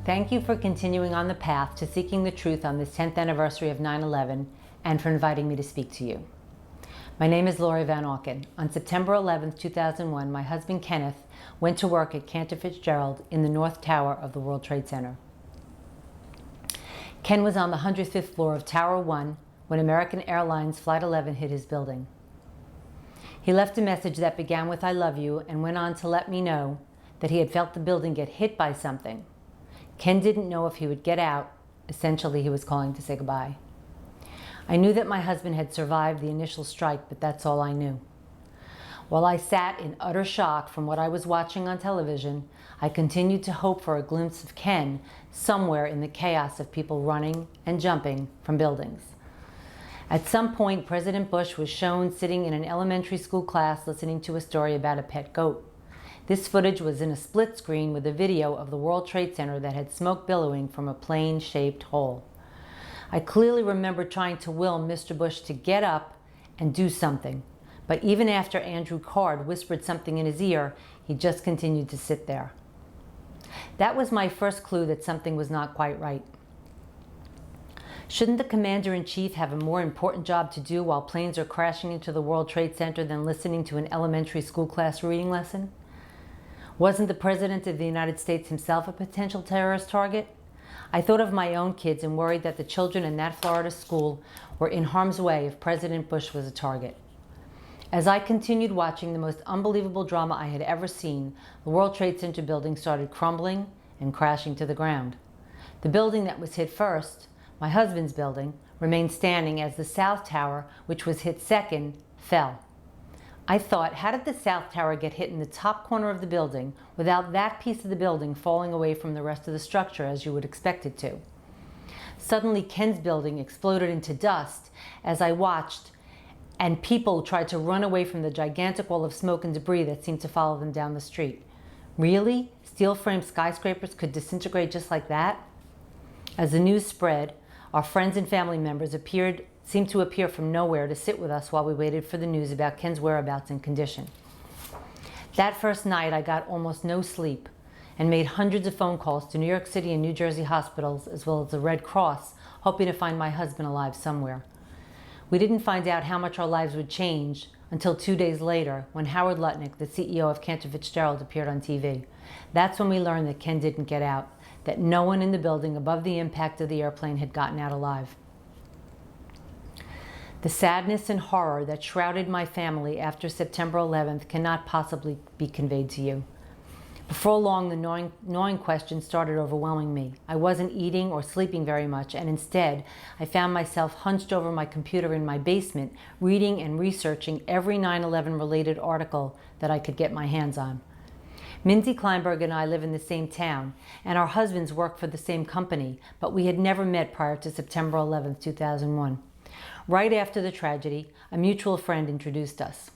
Thank you for continuing on the path to seeking the truth on this 10th anniversary of 9/11 and for inviting me to speak to you. My name is Lori Van Auken. On September 11, 2001, my husband Kenneth went to work at Cantor Fitzgerald in the North Tower of the World Trade Center. Ken was on the 105th floor of Tower 1 when American Airlines Flight 11 hit his building. He left a message that began with "I love you" and went on to let me know that he had felt the building get hit by something. Ken didn't know if he would get out. Essentially, he was calling to say goodbye. I knew that my husband had survived the initial strike, but that's all I knew. While I sat in utter shock from what I was watching on television, I continued to hope for a glimpse of Ken somewhere in the chaos of people running and jumping from buildings. At some point, President Bush was shown sitting in an elementary school class listening to a story about a pet goat. This footage was in a split screen with a video of the World Trade Center that had smoke billowing from a plane-shaped hole. I clearly remember trying to will Mr. Bush to get up and do something, but even after Andrew Card whispered something in his ear, he just continued to sit there. That was my first clue that something was not quite right. Shouldn't the commander-in-chief have a more important job to do while planes are crashing into the World Trade Center than listening to an elementary school class reading lesson? Wasn't the President of the United States himself a potential terrorist target? I thought of my own kids and worried that the children in that Florida school were in harm's way if President Bush was a target. As I continued watching the most unbelievable drama I had ever seen, the World Trade Center building started crumbling and crashing to the ground. The building that was hit first, my husband's building, remained standing as the South Tower, which was hit second, fell. I thought, how did the South Tower get hit in the top corner of the building without that piece of the building falling away from the rest of the structure as you would expect it to? Suddenly, Ken's building exploded into dust as I watched, and people tried to run away from the gigantic wall of smoke and debris that seemed to follow them down the street. Really? Steel-framed skyscrapers could disintegrate just like that? As the news spread, our friends and family members seemed to appear from nowhere to sit with us while we waited for the news about Ken's whereabouts and condition. That first night, I got almost no sleep and made hundreds of phone calls to New York City and New Jersey hospitals, as well as the Red Cross, hoping to find my husband alive somewhere. We didn't find out how much our lives would change until 2 days later, when Howard Lutnick, the CEO of Cantor Fitzgerald, appeared on TV. That's when we learned that Ken didn't get out, that no one in the building above the impact of the airplane had gotten out alive. The sadness and horror that shrouded my family after September 11th cannot possibly be conveyed to you. Before long, the gnawing questions started overwhelming me. I wasn't eating or sleeping very much, and instead, I found myself hunched over my computer in my basement, reading and researching every 9/11 related article that I could get my hands on. Mindy Kleinberg and I live in the same town, and our husbands work for the same company, but we had never met prior to September 11th, 2001. Right after the tragedy, a mutual friend introduced us.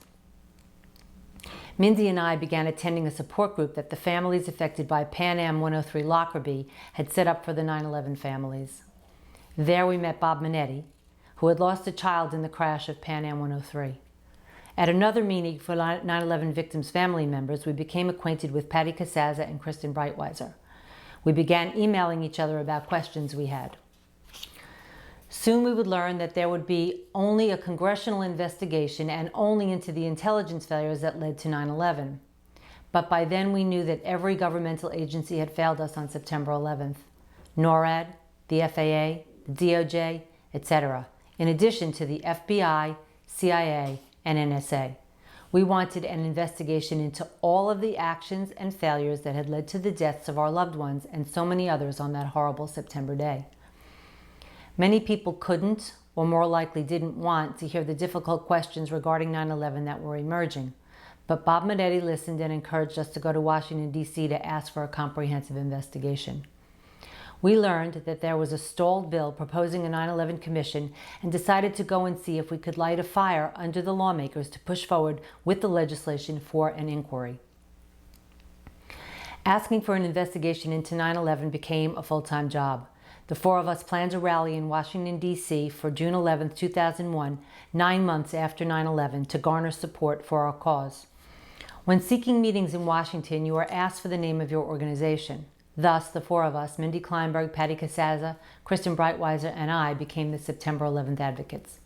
Mindy and I began attending a support group that the families affected by Pan Am 103 Lockerbie had set up for the 9/11 families. There we met Bob Minetti, who had lost a child in the crash of Pan Am 103. At another meeting for 9/11 victims' family members, we became acquainted with Patty Casaza and Kristen Breitweiser. We began emailing each other about questions we had. Soon we would learn that there would be only a congressional investigation and only into the intelligence failures that led to 9/11. But by then we knew that every governmental agency had failed us on September 11th. NORAD, the FAA, the DOJ, etc., in addition to the FBI, CIA, and NSA. We wanted an investigation into all of the actions and failures that had led to the deaths of our loved ones and so many others on that horrible September day. Many people couldn't, or more likely didn't want, to hear the difficult questions regarding 9/11 that were emerging. But Bob Minetti listened and encouraged us to go to Washington, D.C. to ask for a comprehensive investigation. We learned that there was a stalled bill proposing a 9/11 commission and decided to go and see if we could light a fire under the lawmakers to push forward with the legislation for an inquiry. Asking for an investigation into 9/11 became a full-time job. The four of us planned a rally in Washington, D.C. for June 11, 2001, 9 months after 9/11, to garner support for our cause. When seeking meetings in Washington, you are asked for the name of your organization. Thus, the four of us, Mindy Kleinberg, Patty Casaza, Kristen Breitweiser, and I, became the September 11th advocates.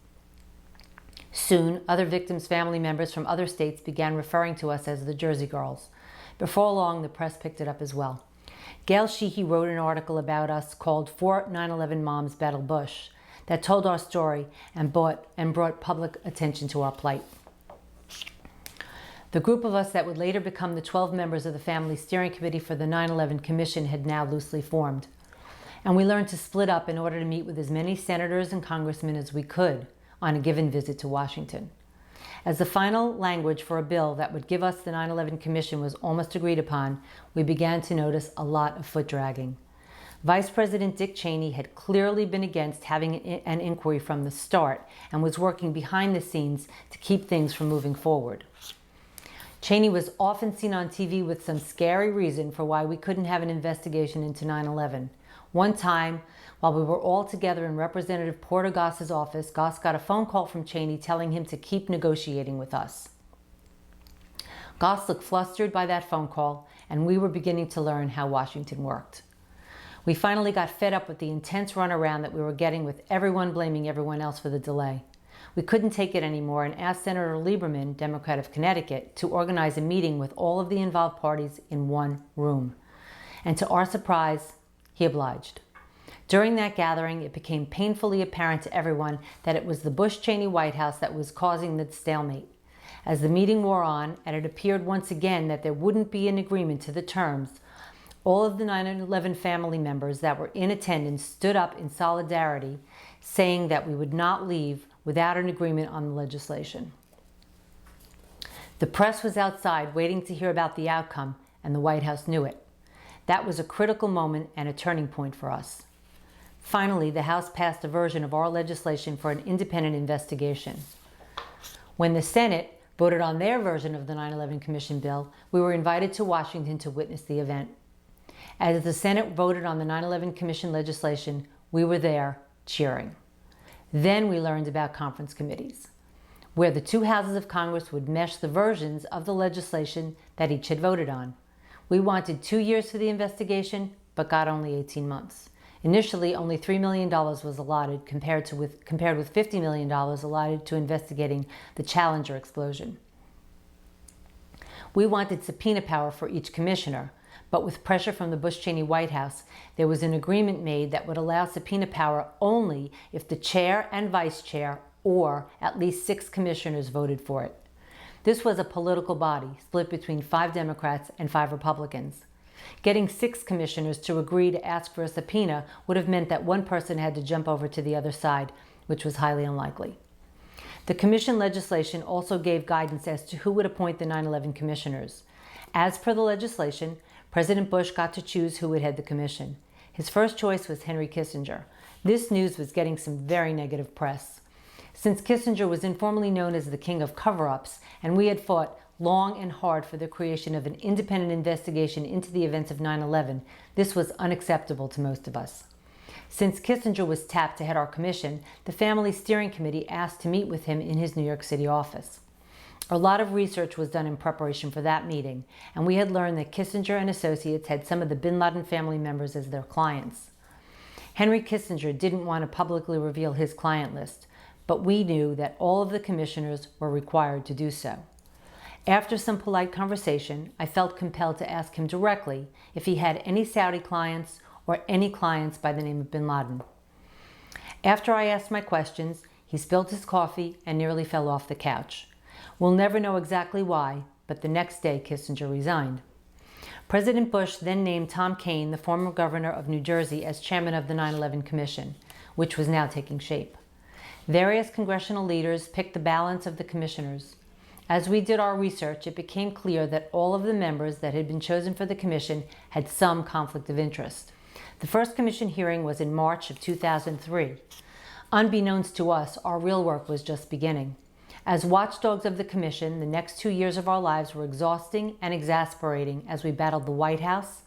Soon, other victims' family members from other states began referring to us as the Jersey Girls. Before long, the press picked it up as well. Gail Sheehy wrote an article about us called 4 9/11 Moms Battle Bush that told our story and brought public attention to our plight. The group of us that would later become the 12 members of the Family Steering Committee for the 9/11 Commission had now loosely formed. And we learned to split up in order to meet with as many senators and congressmen as we could on a given visit to Washington. As the final language for a bill that would give us the 9/11 Commission was almost agreed upon, we began to notice a lot of foot dragging. Vice President Dick Cheney had clearly been against having an inquiry from the start and was working behind the scenes to keep things from moving forward. Cheney was often seen on TV with some scary reason for why we couldn't have an investigation into 9/11. One time, while we were all together in Representative Porter Goss's office, Goss got a phone call from Cheney telling him to keep negotiating with us. Goss looked flustered by that phone call, and we were beginning to learn how Washington worked. We finally got fed up with the intense runaround that we were getting, with everyone blaming everyone else for the delay. We couldn't take it anymore and asked Senator Lieberman, Democrat of Connecticut, to organize a meeting with all of the involved parties in one room. And to our surprise, he obliged. During that gathering, it became painfully apparent to everyone that it was the Bush-Cheney White House that was causing the stalemate. As the meeting wore on, and it appeared once again that there wouldn't be an agreement to the terms, all of the 9/11 family members that were in attendance stood up in solidarity, saying that we would not leave without an agreement on the legislation. The press was outside waiting to hear about the outcome, and the White House knew it. That was a critical moment and a turning point for us. Finally, the House passed a version of our legislation for an independent investigation. When the Senate voted on their version of the 9/11 Commission bill, we were invited to Washington to witness the event. As the Senate voted on the 9/11 Commission legislation, we were there cheering. Then we learned about conference committees, where the two houses of Congress would mesh the versions of the legislation that each had voted on. We wanted 2 years for the investigation, but got only 18 months. Initially, only $3 million was allotted, compared with $50 million allotted to investigating the Challenger explosion. We wanted subpoena power for each commissioner, but with pressure from the Bush-Cheney White House, there was an agreement made that would allow subpoena power only if the chair and vice chair, or at least 6 commissioners, voted for it. This was a political body split between 5 Democrats and 5 Republicans. Getting 6 commissioners to agree to ask for a subpoena would have meant that one person had to jump over to the other side, which was highly unlikely. The commission legislation also gave guidance as to who would appoint the 9/11 commissioners. As per the legislation, President Bush got to choose who would head the commission. His first choice was Henry Kissinger. This news was getting some very negative press. Since Kissinger was informally known as the king of cover-ups, and we had fought long and hard for the creation of an independent investigation into the events of 9/11, this was unacceptable to most of us. Since Kissinger was tapped to head our commission, the Family Steering Committee asked to meet with him in his New York City office. A lot of research was done in preparation for that meeting, and we had learned that Kissinger and associates had some of the Bin Laden family members as their clients. Henry Kissinger didn't want to publicly reveal his client list, but we knew that all of the commissioners were required to do so. After some polite conversation, I felt compelled to ask him directly if he had any Saudi clients or any clients by the name of Bin Laden. After I asked my questions, he spilled his coffee and nearly fell off the couch. We'll never know exactly why, but the next day Kissinger resigned. President Bush then named Tom Kean, the former governor of New Jersey, as chairman of the 9/11 Commission, which was now taking shape. Various congressional leaders picked the balance of the commissioners. As we did our research, it became clear that all of the members that had been chosen for the commission had some conflict of interest. The first commission hearing was in March of 2003. Unbeknownst to us, our real work was just beginning. As watchdogs of the commission, the next 2 years of our lives were exhausting and exasperating as we battled the White House,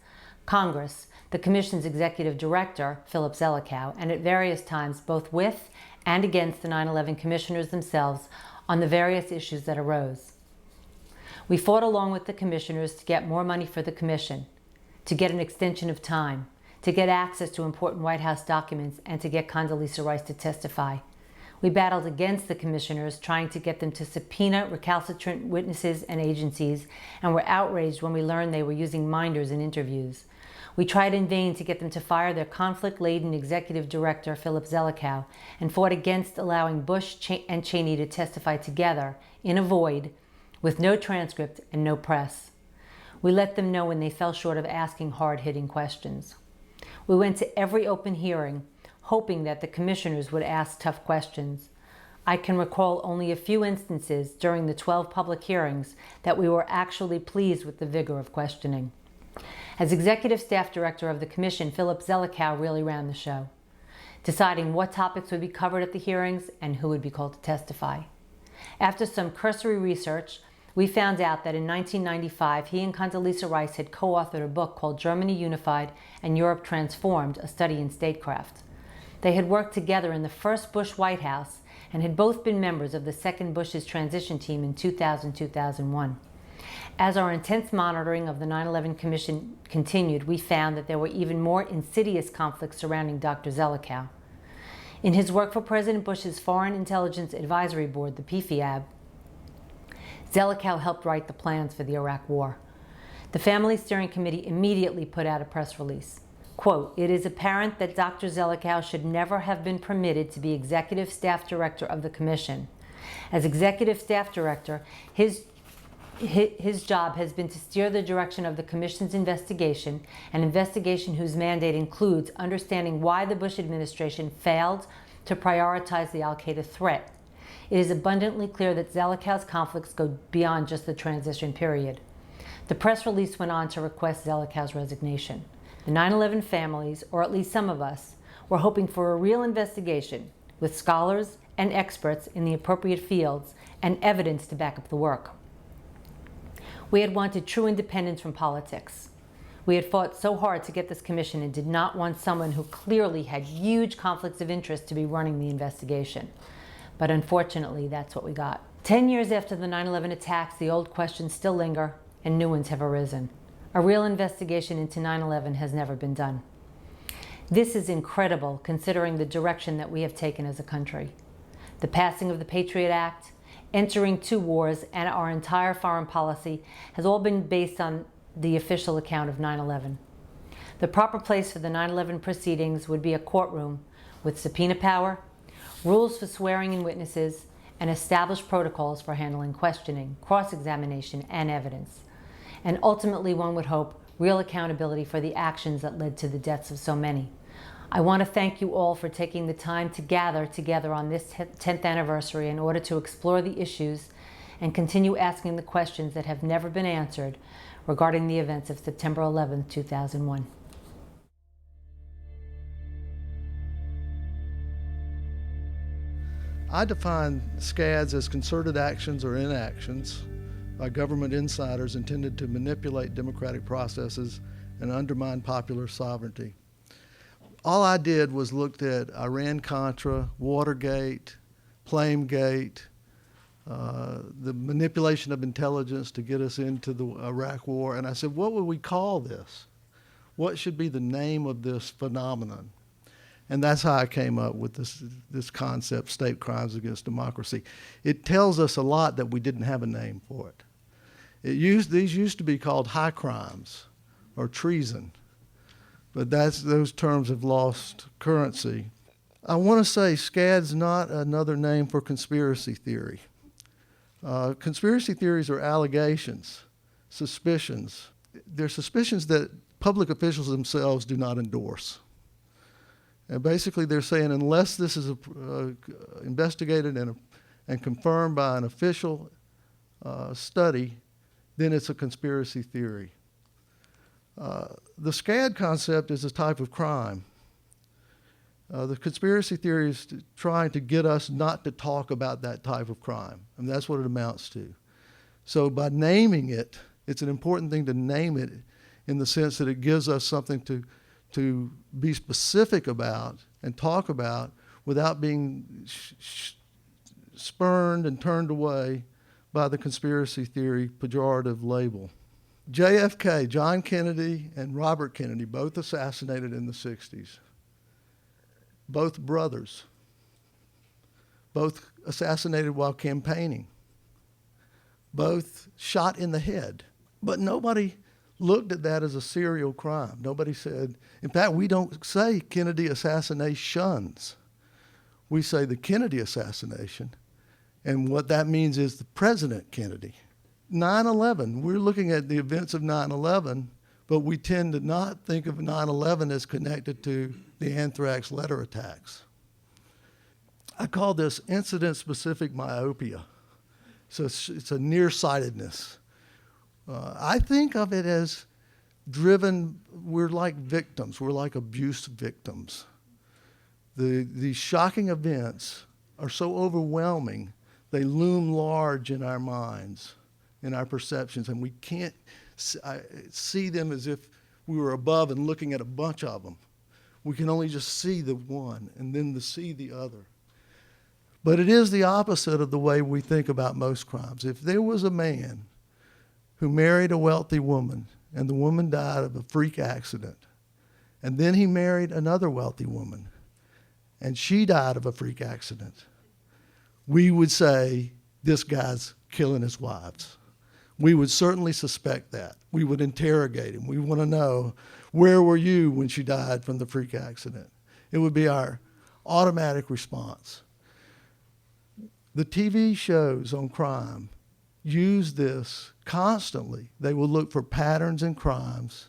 Congress, the commission's executive director, Philip Zelikow, and at various times both with and against the 9/11 commissioners themselves on the various issues that arose. We fought along with the commissioners to get more money for the commission, to get an extension of time, to get access to important White House documents, and to get Condoleezza Rice to testify. We battled against the commissioners, trying to get them to subpoena recalcitrant witnesses and agencies, and were outraged when we learned they were using minders in interviews. We tried in vain to get them to fire their conflict-laden executive director, Philip Zelikow, and fought against allowing Bush and Cheney to testify together in a void with no transcript and no press. We let them know when they fell short of asking hard-hitting questions. We went to every open hearing, hoping that the commissioners would ask tough questions. I can recall only a few instances during the 12 public hearings that we were actually pleased with the vigor of questioning. As executive staff director of the commission, Philip Zelikow really ran the show, deciding what topics would be covered at the hearings and who would be called to testify. After some cursory research, we found out that in 1995, he and Condoleezza Rice had co-authored a book called Germany Unified and Europe Transformed, a study in statecraft. They had worked together in the first Bush White House and had both been members of the second Bush's transition team in 2000-2001. As our intense monitoring of the 9/11 Commission continued, we found that there were even more insidious conflicts surrounding Dr. Zelikow. In his work for President Bush's Foreign Intelligence Advisory Board, the PFIAB, Zelikow helped write the plans for the Iraq War. The Family Steering Committee immediately put out a press release. Quote, "It is apparent that Dr. Zelikow should never have been permitted to be executive staff director of the commission. As executive staff director, his job has been to steer the direction of the commission's investigation, an investigation whose mandate includes understanding why the Bush administration failed to prioritize the al-Qaeda threat. It is abundantly clear that Zelikow's conflicts go beyond just the transition period." The press release went on to request Zelikow's resignation. The 9/11 families, or at least some of us, were hoping for a real investigation with scholars and experts in the appropriate fields and evidence to back up the work. We had wanted true independence from politics. We had fought so hard to get this commission and did not want someone who clearly had huge conflicts of interest to be running the investigation. But unfortunately, that's what we got. 10 years after the 9/11 attacks, the old questions still linger and new ones have arisen. A real investigation into 9/11 has never been done. This is incredible considering the direction that we have taken as a country. The passing of the Patriot Act, entering 2 wars, and our entire foreign policy has all been based on the official account of 9/11. The proper place for the 9/11 proceedings would be a courtroom with subpoena power, rules for swearing in witnesses, and established protocols for handling questioning, cross-examination, and evidence. And ultimately, one would hope, real accountability for the actions that led to the deaths of so many. I want to thank you all for taking the time to gather together on this 10th anniversary in order to explore the issues and continue asking the questions that have never been answered regarding the events of September 11, 2001. I define SCADs as concerted actions or inactions by government insiders intended to manipulate democratic processes and undermine popular sovereignty. All I did was looked at Iran-Contra, Watergate, Plamegate, the manipulation of intelligence to get us into the Iraq War, and I said, what would we call this? What should be the name of this phenomenon? And that's how I came up with this concept, state crimes against democracy. It tells us a lot that we didn't have a name for it. These used to be called high crimes or treason, but those terms have lost currency. I want to say SCAD's not another name for conspiracy theory. Conspiracy theories are allegations, suspicions. They're suspicions that public officials themselves do not endorse. And basically they're saying unless this is investigated and confirmed by an official study, then it's a conspiracy theory. The SCAD concept is a type of crime. The conspiracy theory is trying to get us not to talk about that type of crime, and that's what it amounts to. So by naming it, it's an important thing to name it in the sense that it gives us something to be specific about and talk about without being spurned and turned away by the conspiracy theory pejorative label. JFK, John Kennedy, and Robert Kennedy, both assassinated in the 60s. Both brothers. Both assassinated while campaigning. Both shot in the head. But nobody looked at that as a serial crime. Nobody said, in fact, we don't say Kennedy assassinations. We say the Kennedy assassination. And what that means is the President Kennedy. 9/11, we're looking at the events of 9/11, but we tend to not think of 9/11 as connected to the anthrax letter attacks. I call this incident-specific myopia. So it's a nearsightedness. I think of it as driven, we're like victims, we're like abuse victims. These shocking events are so overwhelming, they loom large in our minds, in our perceptions, and we can't see them as if we were above and looking at a bunch of them. We can only just see the one and then see the other. But it is the opposite of the way we think about most crimes. If there was a man who married a wealthy woman and the woman died of a freak accident, and then he married another wealthy woman and she died of a freak accident, we would say, this guy's killing his wives. We would certainly suspect that. We would interrogate him. We want to know, where were you when she died from the freak accident? It would be our automatic response. The TV shows on crime use this constantly. They will look for patterns in crimes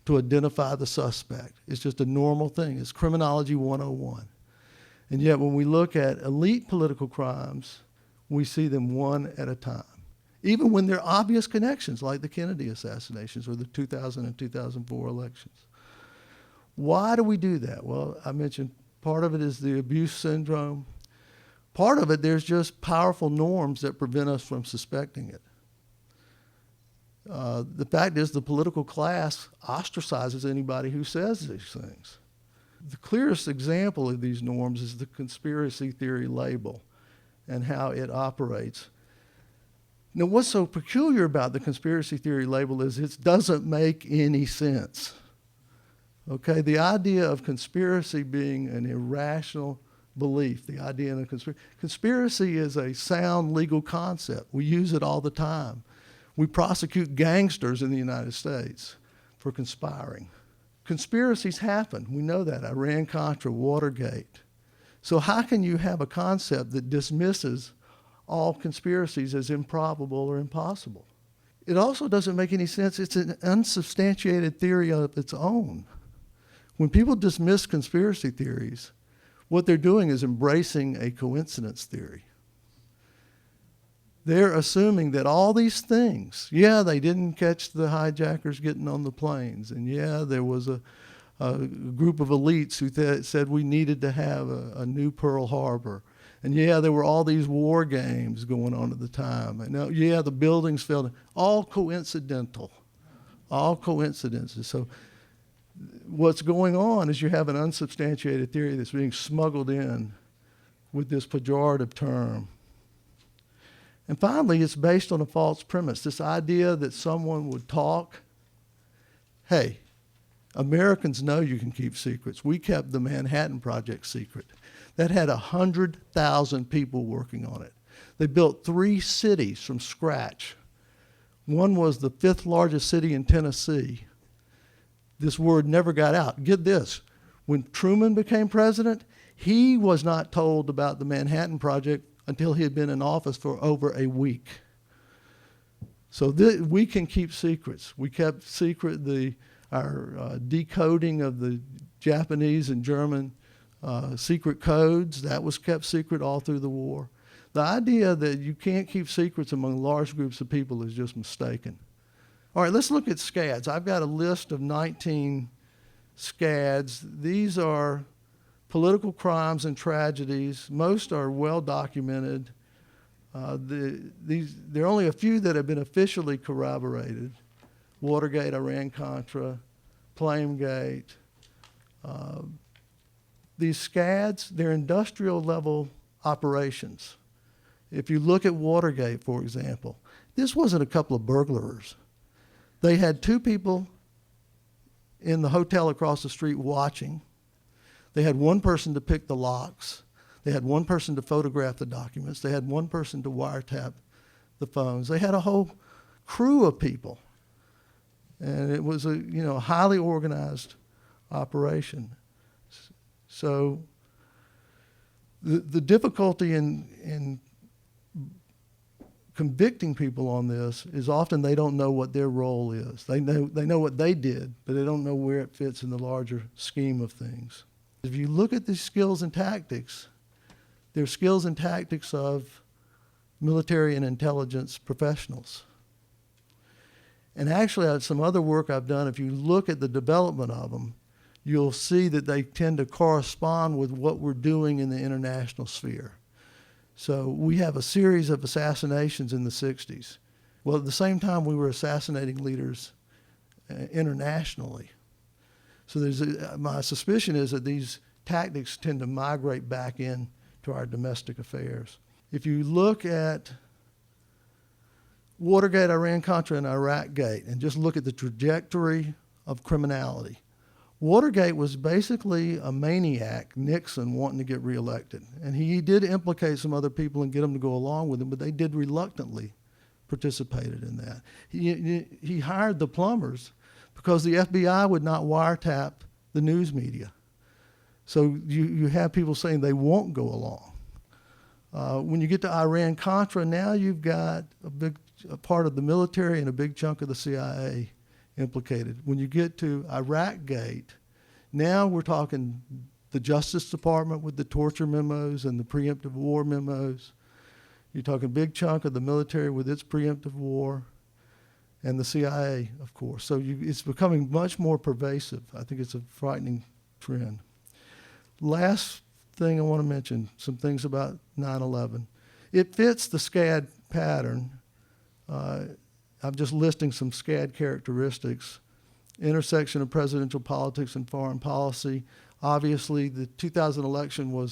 to identify the suspect. It's just a normal thing. It's criminology 101. And yet when we look at elite political crimes, we see them one at a time. Even when there are obvious connections, like the Kennedy assassinations or the 2000 and 2004 elections. Why do we do that? Well, I mentioned part of it is the abuse syndrome. Part of it, there's just powerful norms that prevent us from suspecting it. The fact is the political class ostracizes anybody who says these things. The clearest example of these norms is the conspiracy theory label and how it operates. Now, what's so peculiar about the conspiracy theory label is it doesn't make any sense. Okay, the idea of conspiracy being an irrational belief, the idea in a conspiracy is a sound legal concept. We use it all the time. We prosecute gangsters in the United States for conspiring. Conspiracies happen. We know that. Iran-Contra, Watergate. So how can you have a concept that dismisses all conspiracies as improbable or impossible? It also doesn't make any sense. It's an unsubstantiated theory of its own. When people dismiss conspiracy theories, what they're doing is embracing a coincidence theory. They're assuming that all these things, yeah, they didn't catch the hijackers getting on the planes, and yeah, there was a group of elites who said we needed to have a new Pearl Harbor. And yeah, there were all these war games going on at the time. And yeah, the buildings fell. All coincidental. All coincidences. So what's going on is you have an unsubstantiated theory that's being smuggled in with this pejorative term. And finally, it's based on a false premise, this idea that someone would talk. Hey, Americans know you can keep secrets. We kept the Manhattan Project secret. That had 100,000 people working on it. They built 3 cities from scratch. One was the 5th largest city in Tennessee. This word never got out. Get this, when Truman became president, he was not told about the Manhattan Project until he had been in office for over a week. So we can keep secrets. We kept secret our decoding of the Japanese and German secret codes. That was kept secret all through the war. The idea that you can't keep secrets among large groups of people is just mistaken. All right, let's look at SCADs. I've got a list of 19 SCADs. These are political crimes and tragedies. Most are well documented. There are only a few that have been officially corroborated. Watergate, Iran-Contra, Flamegate. These SCADs, they're industrial level operations. If you look at Watergate, for example, this wasn't a couple of burglars. They had 2 people in the hotel across the street watching. They had 1 person to pick the locks. They had 1 person to photograph the documents. They had 1 person to wiretap the phones. They had a whole crew of people. And it was a highly organized operation. So the difficulty in convicting people on this is often they don't know what their role is. They know what they did, but they don't know where it fits in the larger scheme of things. If you look at these skills and tactics, they're skills and tactics of military and intelligence professionals. And actually, some other work I've done, if you look at the development of them, you'll see that they tend to correspond with what we're doing in the international sphere. So we have a series of assassinations in the 60s. Well, at the same time, we were assassinating leaders internationally. So my suspicion is that these tactics tend to migrate back in to our domestic affairs. If you look at Watergate, Iran-Contra, and Iraq-Gate, and just look at the trajectory of criminality, Watergate was basically a maniac, Nixon, wanting to get reelected. And he did implicate some other people and get them to go along with him, but they did reluctantly participated in that. He hired the plumbers because the FBI would not wiretap the news media. So you have people saying they won't go along. When you get to Iran-Contra, now you've got a part of the military and a big chunk of the CIA implicated. When you get to Iraq-Gate, now we're talking the Justice Department with the torture memos and the preemptive war memos. You're talking a big chunk of the military with its preemptive war, and the CIA, of course. So it's becoming much more pervasive. I think it's a frightening trend. Last thing I want to mention, some things about 9/11. It fits the SCAD pattern. I'm just listing some SCAD characteristics. Intersection of presidential politics and foreign policy. Obviously, the 2000 election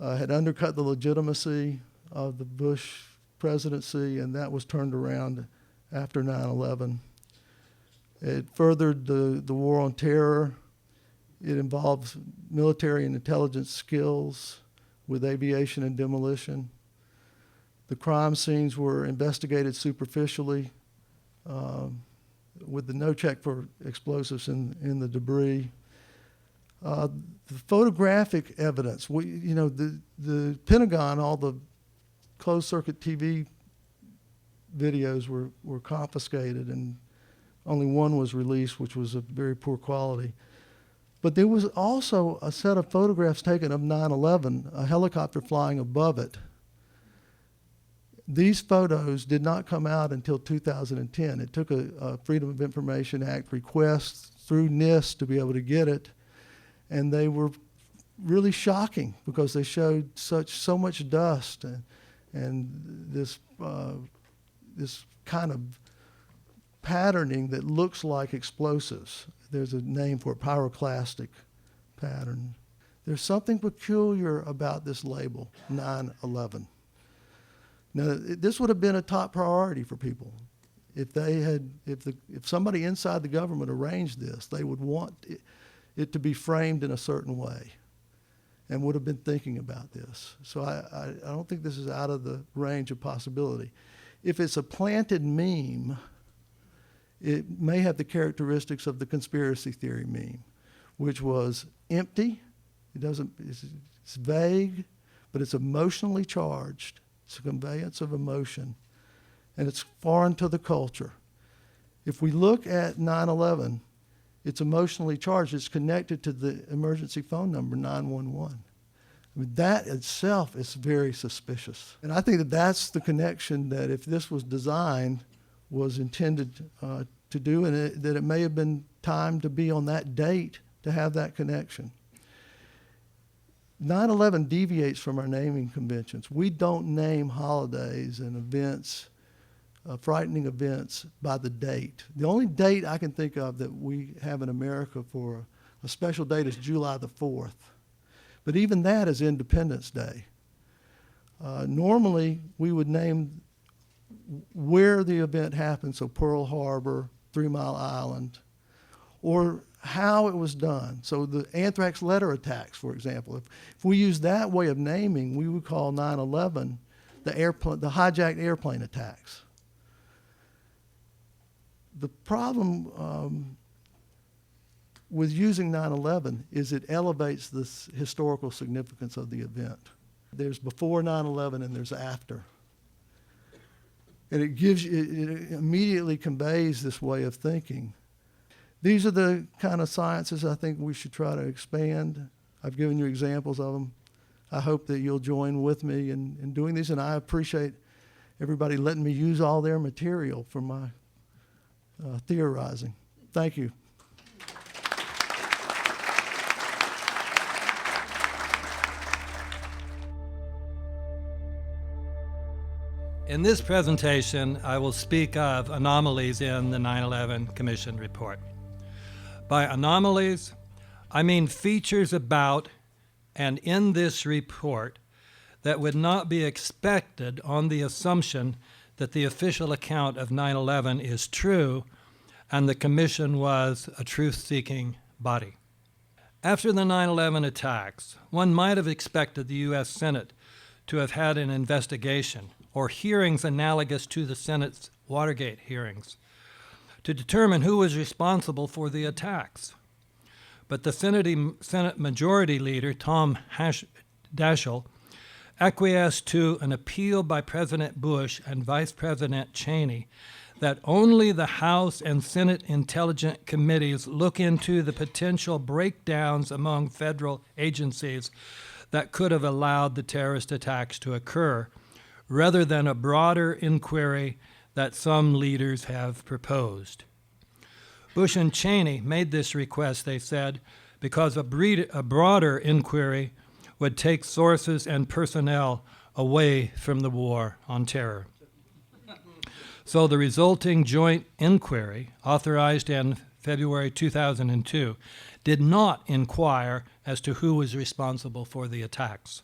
had undercut the legitimacy of the Bush presidency, and that was turned around after 9/11. It furthered the war on terror. It involves military and intelligence skills with aviation and demolition. The crime scenes were investigated superficially with the no check for explosives in the debris. The photographic evidence, the Pentagon, all the closed-circuit TV videos were confiscated, and only one was released, which was of very poor quality. But there was also a set of photographs taken of 9/11, a helicopter flying above it. These photos did not come out until 2010. It took a Freedom of Information Act request through NIST to be able to get it, and they were really shocking because they showed so much dust and this kind of patterning that looks like explosives. There's a name for it, pyroclastic pattern. There's something peculiar about this label, 9/11. Now, this would have been a top priority for people. If somebody inside the government arranged this, they would want it to be framed in a certain way and would have been thinking about this. So I don't think this is out of the range of possibility. If it's a planted meme, it may have the characteristics of the conspiracy theory meme, which was empty. It's vague, but it's emotionally charged. It's a conveyance of emotion, and it's foreign to the culture. If we look at 9/11, it's emotionally charged. It's connected to the emergency phone number 911. I mean, that itself is very suspicious. And I think that that's the connection that if this was designed, was intended to do, and that it may have been timed to be on that date to have that connection. 9/11 deviates from our naming conventions. We don't name holidays and events, frightening events, by the date. The only date I can think of that we have in America for a special date is July the 4th. But even that is Independence Day. Normally, we would name where the event happened, so Pearl Harbor, 3 Mile Island, or how it was done. So the anthrax letter attacks, for example, if we use that way of naming, we would call 9/11 the hijacked airplane attacks. The problem with using 9/11 is it elevates the historical significance of the event. There's before 9/11 and there's after. And it immediately conveys this way of thinking. These are the kind of sciences I think we should try to expand. I've given you examples of them. I hope that you'll join with me in doing these, and I appreciate everybody letting me use all their material for my theorizing. Thank you. In this presentation, I will speak of anomalies in the 9/11 Commission report. By anomalies, I mean features about and in this report that would not be expected on the assumption that the official account of 9/11 is true and the Commission was a truth-seeking body. After the 9/11 attacks, one might have expected the U.S. Senate to have had an investigation or hearings analogous to the Senate's Watergate hearings to determine who was responsible for the attacks. But the Senate Majority Leader, Tom Daschle, acquiesced to an appeal by President Bush and Vice President Cheney that only the House and Senate Intelligence Committees look into the potential breakdowns among federal agencies that could have allowed the terrorist attacks to occur, rather than a broader inquiry that some leaders have proposed. Bush and Cheney made this request, they said, because a broader inquiry would take sources and personnel away from the war on terror. So the resulting joint inquiry, authorized in February 2002, did not inquire as to who was responsible for the attacks,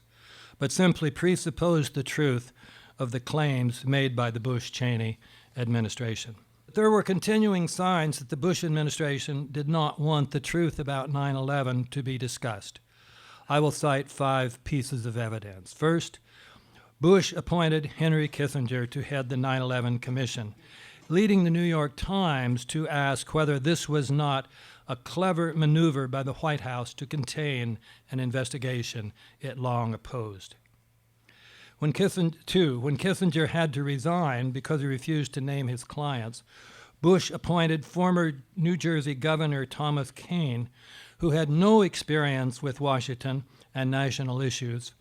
but simply presupposed the truth of the claims made by the Bush-Cheney administration. There were continuing signs that the Bush administration did not want the truth about 9/11 to be discussed. I will cite 5 pieces of evidence. First, Bush appointed Henry Kissinger to head the 9/11 Commission, leading the New York Times to ask whether this was not a clever maneuver by the White House to contain an investigation it long opposed. When Kissinger had to resign because he refused to name his clients, Bush appointed former New Jersey Governor Thomas Kean, who had no experience with Washington and national issues,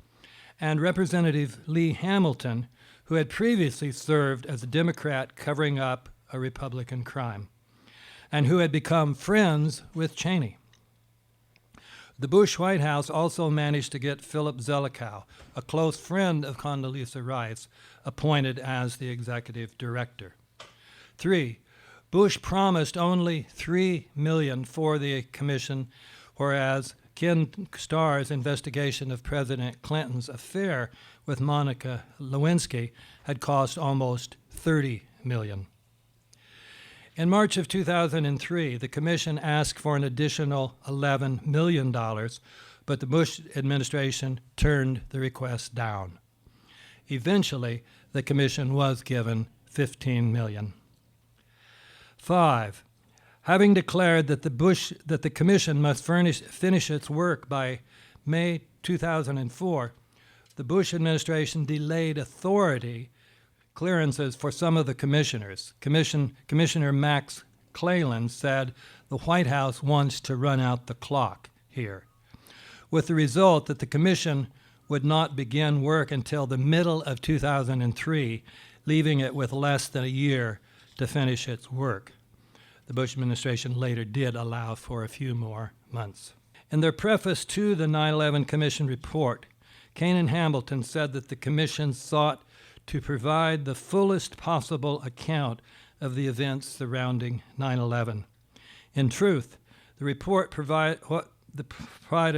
and Representative Lee Hamilton, who had previously served as a Democrat covering up a Republican crime, and who had become friends with Cheney. The Bush White House also managed to get Philip Zelikow, a close friend of Condoleezza Rice, appointed as the executive director. 3, Bush promised only $3 million for the commission, whereas Ken Starr's investigation of President Clinton's affair with Monica Lewinsky had cost almost $30 million. In March of 2003, the commission asked for an additional $11 million, but the Bush administration turned the request down. Eventually, the commission was given $15 million. 5, having declared that the commission must finish its work by May 2004, the Bush administration delayed authority clearances for some of the commissioners. Commissioner Max Cleland said the White House wants to run out the clock here, with the result that the commission would not begin work until the middle of 2003, leaving it with less than a year to finish its work. The Bush administration later did allow for a few more months. In their preface to the 9/11 Commission report, Kean and Hamilton said that the commission sought to provide the fullest possible account of the events surrounding 9/11. In truth, the report provided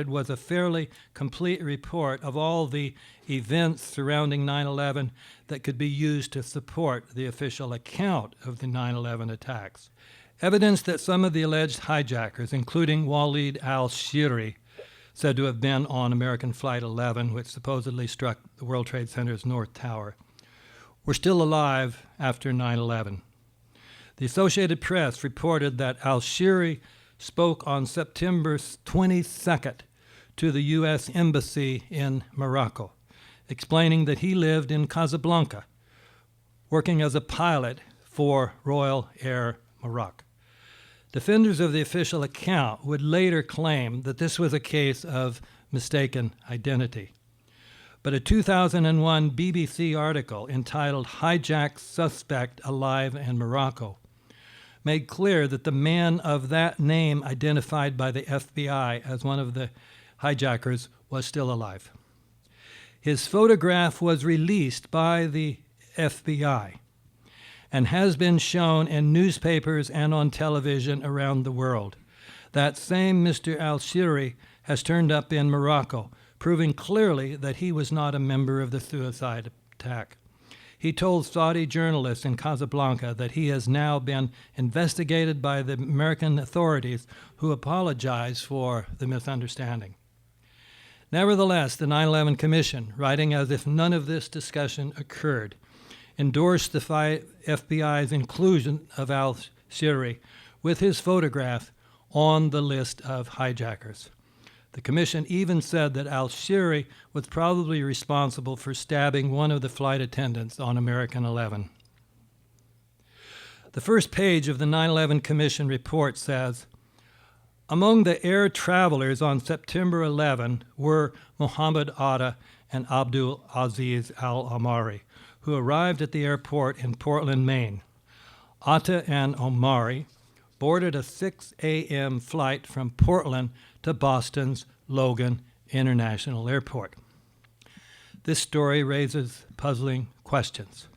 was a fairly complete report of all the events surrounding 9/11 that could be used to support the official account of the 9/11 attacks. Evidence that some of the alleged hijackers, including Walid al-Shiri, said to have been on American Flight 11, which supposedly struck the World Trade Center's North Tower, were still alive after 9/11. The Associated Press reported that al-Shiri spoke on September 22nd to the U.S. Embassy in Morocco, explaining that he lived in Casablanca, working as a pilot for Royal Air Morocco. Defenders of the official account would later claim that this was a case of mistaken identity. But a 2001 BBC article entitled "Hijacked Suspect Alive in Morocco" made clear that the man of that name identified by the FBI as one of the hijackers was still alive. His photograph was released by the FBI and has been shown in newspapers and on television around the world. That same Mr. al-Shiri has turned up in Morocco, proving clearly that he was not a member of the suicide attack. He told Saudi journalists in Casablanca that he has now been investigated by the American authorities, who apologize for the misunderstanding. Nevertheless, the 9/11 Commission, writing as if none of this discussion occurred, endorsed the FBI's inclusion of al-Shiri with his photograph on the list of hijackers. The commission even said that al-Shiri was probably responsible for stabbing one of the flight attendants on American 11. The first page of the 9/11 Commission report says, among the air travelers on September 11 were Mohammed Atta and Abdul Aziz al-Omari, who arrived at the airport in Portland, Maine. Atta and Omari boarded a 6 a.m. flight from Portland to Boston's Logan International Airport. This story raises puzzling questions.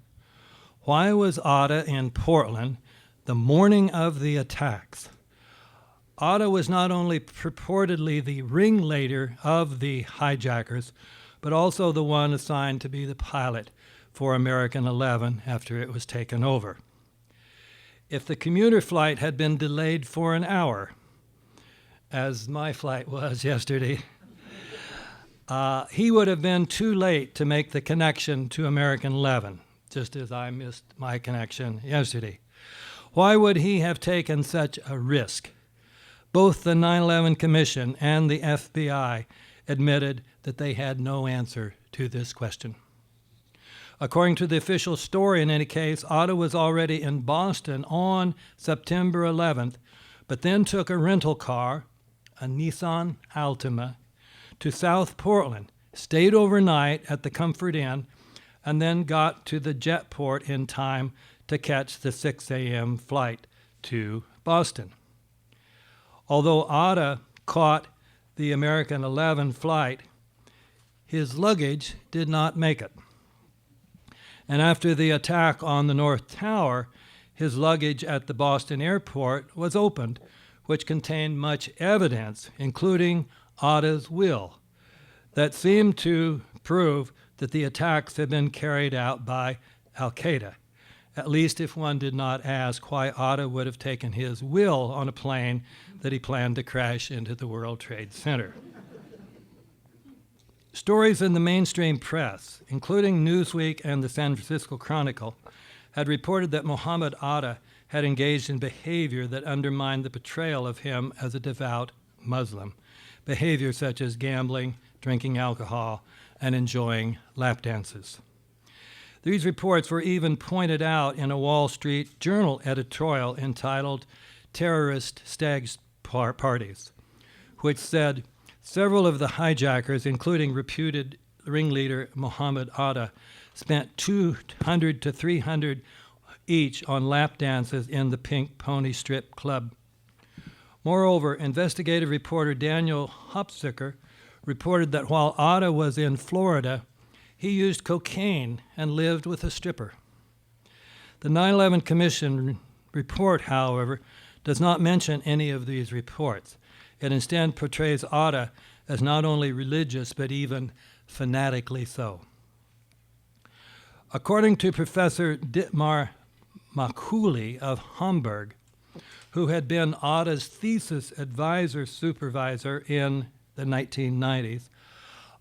Why was Atta in Portland the morning of the attacks? Atta was not only purportedly the ringleader of the hijackers, but also the one assigned to be the pilot for American 11 after it was taken over. If the commuter flight had been delayed for an hour, as my flight was yesterday, he would have been too late to make the connection to American 11, just as I missed my connection yesterday. Why would he have taken such a risk? Both the 9/11 Commission and the FBI admitted that they had no answer to this question. According to the official story, in any case, Atta was already in Boston on September 11th, but then took a rental car, a Nissan Altima, to South Portland, stayed overnight at the Comfort Inn, and then got to the jetport in time to catch the 6 a.m. flight to Boston. Although Atta caught the American 11 flight, his luggage did not make it. And after the attack on the North Tower, his luggage at the Boston airport was opened, which contained much evidence, including Atta's will, that seemed to prove that the attacks had been carried out by Al-Qaeda, at least if one did not ask why Atta would have taken his will on a plane that he planned to crash into the World Trade Center. Stories in the mainstream press, including Newsweek and the San Francisco Chronicle, had reported that Mohammed Atta had engaged in behavior that undermined the portrayal of him as a devout Muslim, behavior such as gambling, drinking alcohol, and enjoying lap dances. These reports were even pointed out in a Wall Street Journal editorial entitled "Terrorist Stag Parties," which said, several of the hijackers, including reputed ringleader Mohammed Atta, spent $200 to $300 each on lap dances in the Pink Pony Strip Club. Moreover, investigative reporter Daniel Hopsicker reported that while Atta was in Florida, he used cocaine and lived with a stripper. The 9/11 Commission report, however, does not mention any of these reports. It instead portrays Atta as not only religious, but even fanatically so. According to Professor Dietmar Makuli of Hamburg, who had been Atta's thesis advisor supervisor in the 1990s.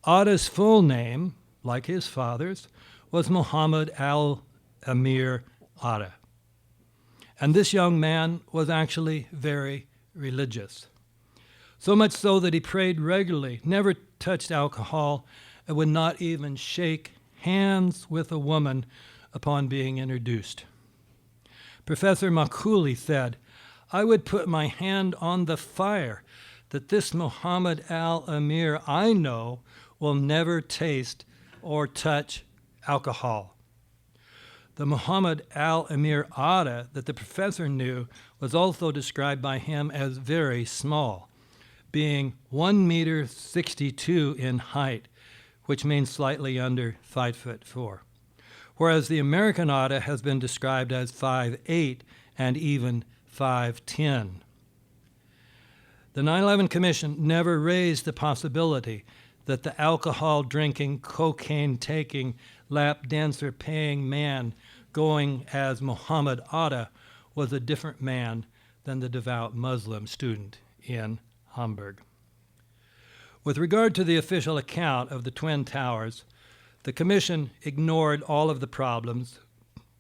Atta's full name, like his father's, was Muhammad al-Amir Atta. And this young man was actually very religious. So much so that he prayed regularly, never touched alcohol, and would not even shake hands with a woman upon being introduced. Professor Macaulay said, "I would put my hand on the fire that this Muhammad al-Amir I know will never taste or touch alcohol." The Muhammad al-Amir Atta that the professor knew was also described by him as very small, being 1 meter 62 in height, which means slightly under 5'4", whereas the American Atta has been described as 5'8" and even 5'10". The 9/11 Commission never raised the possibility that the alcohol-drinking, cocaine-taking, lap dancer-paying man going as Muhammad Atta was a different man than the devout Muslim student in Hamburg. With regard to the official account of the Twin Towers, the Commission ignored all of the problems,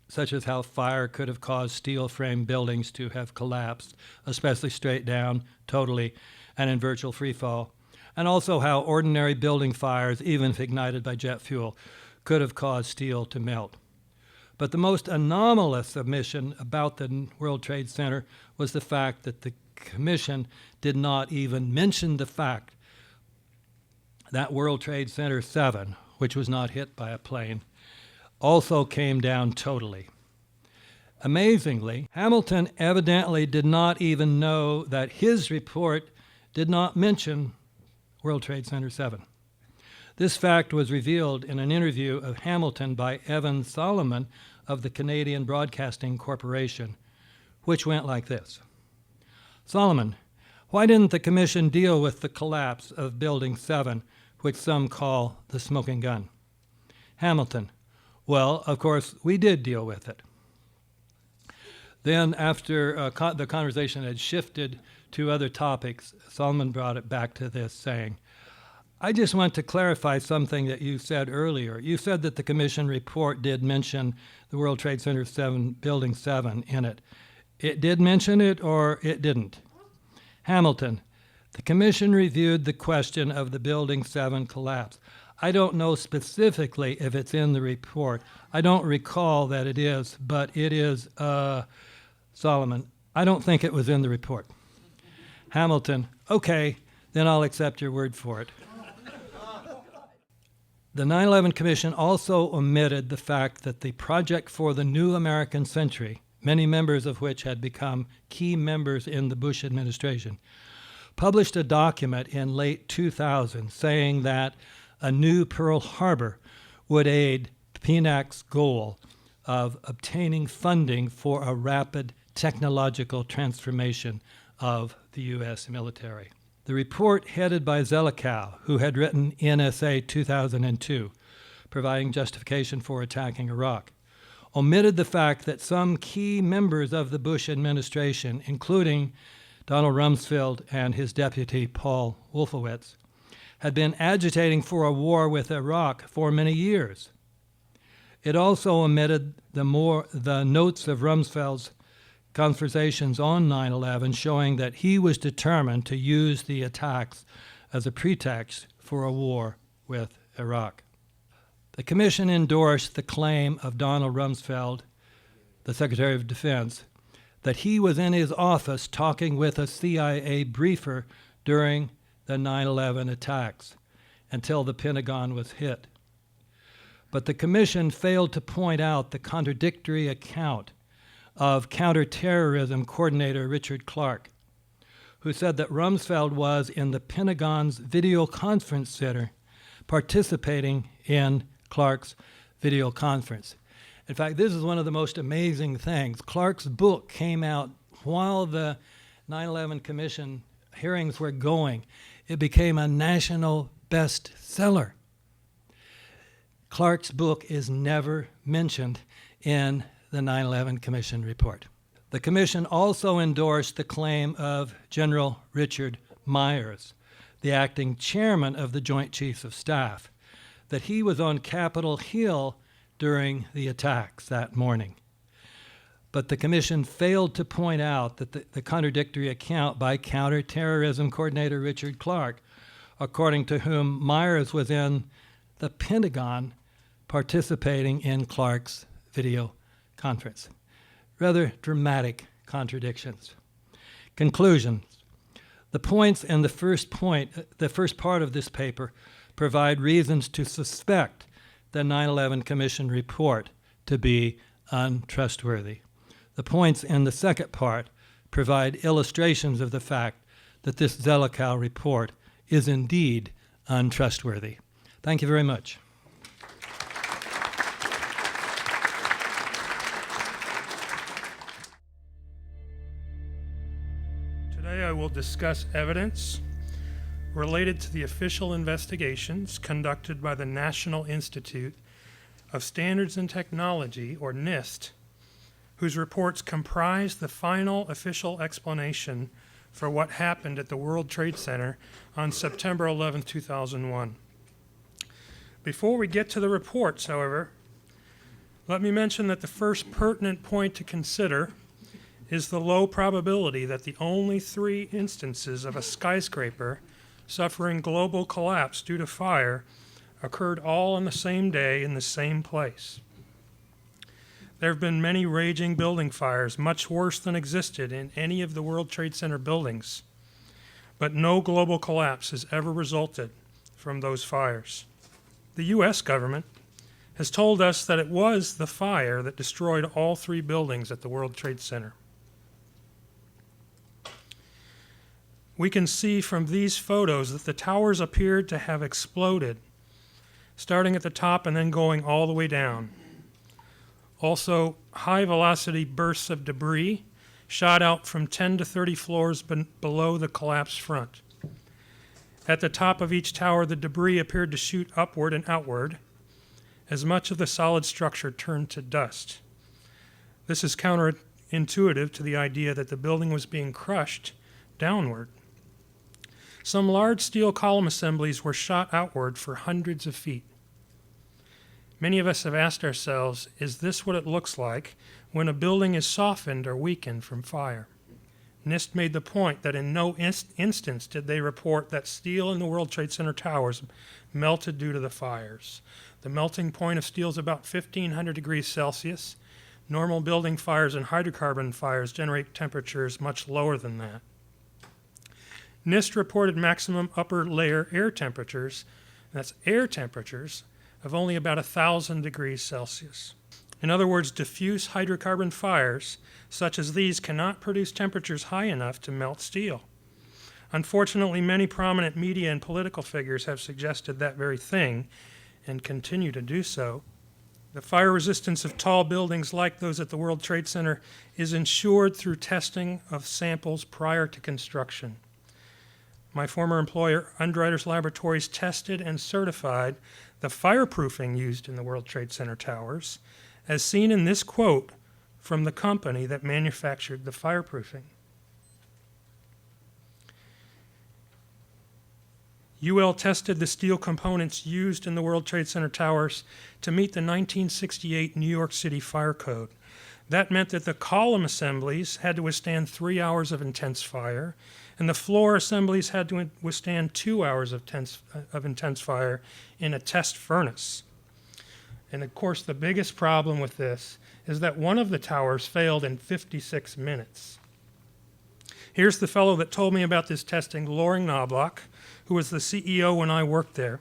such as how fire could have caused steel frame buildings to have collapsed, especially straight down, totally, and in virtual free fall, and also how ordinary building fires, even if ignited by jet fuel, could have caused steel to melt. But the most anomalous omission about the World Trade Center was the fact that the Commission did not even mention the fact that World Trade Center 7, which was not hit by a plane, also came down totally. Amazingly, Hamilton evidently did not even know that his report did not mention World Trade Center 7. This fact was revealed in an interview of Hamilton by Evan Solomon of the Canadian Broadcasting Corporation, which went like this. Solomon, why didn't the Commission deal with the collapse of Building 7, which some call the smoking gun? Hamilton, well, of course, we did deal with it. Then, after the conversation had shifted to other topics, Solomon brought it back to this, saying, I just want to clarify something that you said earlier. You said that the Commission report did mention the World Trade Center 7, Building 7 in it. It did mention it or it didn't? Hamilton, the Commission reviewed the question of the Building 7 collapse. I don't know specifically if it's in the report. I don't recall that it is, but it is, Solomon, I don't think it was in the report. Hamilton, okay, then I'll accept your word for it. The 9/11 Commission also omitted the fact that the Project for the New American Century, many members of which had become key members in the Bush administration, published a document in late 2000 saying that a new Pearl Harbor would aid PNAC's goal of obtaining funding for a rapid technological transformation of the U.S. military. The report, headed by Zelikow, who had written NSA 2002, providing justification for attacking Iraq, omitted the fact that some key members of the Bush administration, including Donald Rumsfeld and his deputy Paul Wolfowitz, had been agitating for a war with Iraq for many years. It also omitted the notes of Rumsfeld's conversations on 9/11 showing that he was determined to use the attacks as a pretext for a war with Iraq. The Commission endorsed the claim of Donald Rumsfeld, the Secretary of Defense, that he was in his office talking with a CIA briefer during the 9/11 attacks until the Pentagon was hit. But the Commission failed to point out the contradictory account of counterterrorism coordinator Richard Clark, who said that Rumsfeld was in the Pentagon's video conference center participating in Clark's video conference. In fact, this is one of the most amazing things. Clark's book came out while the 9/11 Commission hearings were going. It became a national bestseller. Clark's book is never mentioned in the 9/11 Commission report. The commission also endorsed the claim of General Richard Myers, the acting chairman of the Joint Chiefs of Staff, that he was on Capitol Hill during the attacks that morning. But the commission failed to point out that the contradictory account by counterterrorism coordinator Richard Clark, according to whom Myers was in the Pentagon participating in Clark's video conference. Rather dramatic contradictions. Conclusions. The points in the first part of this paper provide reasons to suspect the 9/11 Commission report to be untrustworthy. The points in the second part provide illustrations of the fact that this Zelikow report is indeed untrustworthy. Thank you very much. Today I will discuss evidence related to the official investigations conducted by the National Institute of Standards and Technology, or NIST, whose reports comprise the final official explanation for what happened at the World Trade Center on September 11, 2001. Before we get to the reports, however, let me mention that the first pertinent point to consider is the low probability that the only 3 instances of a skyscraper suffering global collapse due to fire occurred all on the same day in the same place. There have been many raging building fires, much worse than existed in any of the World Trade Center buildings, but no global collapse has ever resulted from those fires. The U.S. government has told us that it was the fire that destroyed all 3 buildings at the World Trade Center. We can see from these photos that the towers appeared to have exploded, starting at the top and then going all the way down. Also, high-velocity bursts of debris shot out from 10 to 30 floors below the collapsed front. At the top of each tower, the debris appeared to shoot upward and outward as much of the solid structure turned to dust. This is counterintuitive to the idea that the building was being crushed downward. Some large steel column assemblies were shot outward for hundreds of feet. Many of us have asked ourselves, is this what it looks like when a building is softened or weakened from fire? NIST made the point that in no instance did they report that steel in the World Trade Center towers melted due to the fires. The melting point of steel is about 1,500 degrees Celsius. Normal building fires and hydrocarbon fires generate temperatures much lower than that. NIST reported maximum upper layer air temperatures, that's air temperatures, of only about 1,000 degrees Celsius. In other words, diffuse hydrocarbon fires such as these cannot produce temperatures high enough to melt steel. Unfortunately, many prominent media and political figures have suggested that very thing and continue to do so. The fire resistance of tall buildings like those at the World Trade Center is ensured through testing of samples prior to construction. My former employer, Underwriters Laboratories, tested and certified the fireproofing used in the World Trade Center towers, as seen in this quote from the company that manufactured the fireproofing. UL tested the steel components used in the World Trade Center towers to meet the 1968 New York City Fire Code. That meant that the column assemblies had to withstand 3 hours of intense fire, and the floor assemblies had to withstand 2 hours of intense fire in a test furnace. And of course, the biggest problem with this is that one of the towers failed in 56 minutes. Here's the fellow that told me about this testing, Loring Knobloch, who was the CEO when I worked there.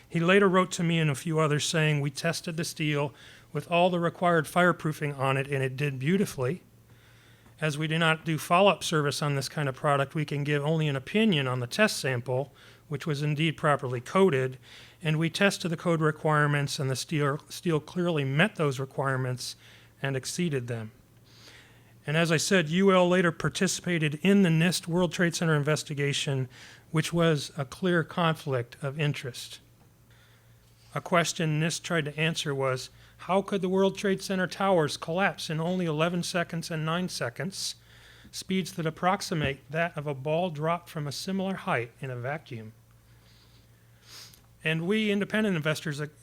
He later wrote to me and a few others saying, "We tested the steel with all the required fireproofing on it, and it did beautifully. As we do not do follow-up service on this kind of product, we can give only an opinion on the test sample, which was indeed properly coded, and we tested the code requirements, and the steel clearly met those requirements and exceeded them." And as I said, UL later participated in the NIST World Trade Center investigation, which was a clear conflict of interest. A question NIST tried to answer was, how could the World Trade Center towers collapse in only 11 seconds and 9 seconds, speeds that approximate that of a ball dropped from a similar height in a vacuum? And we independent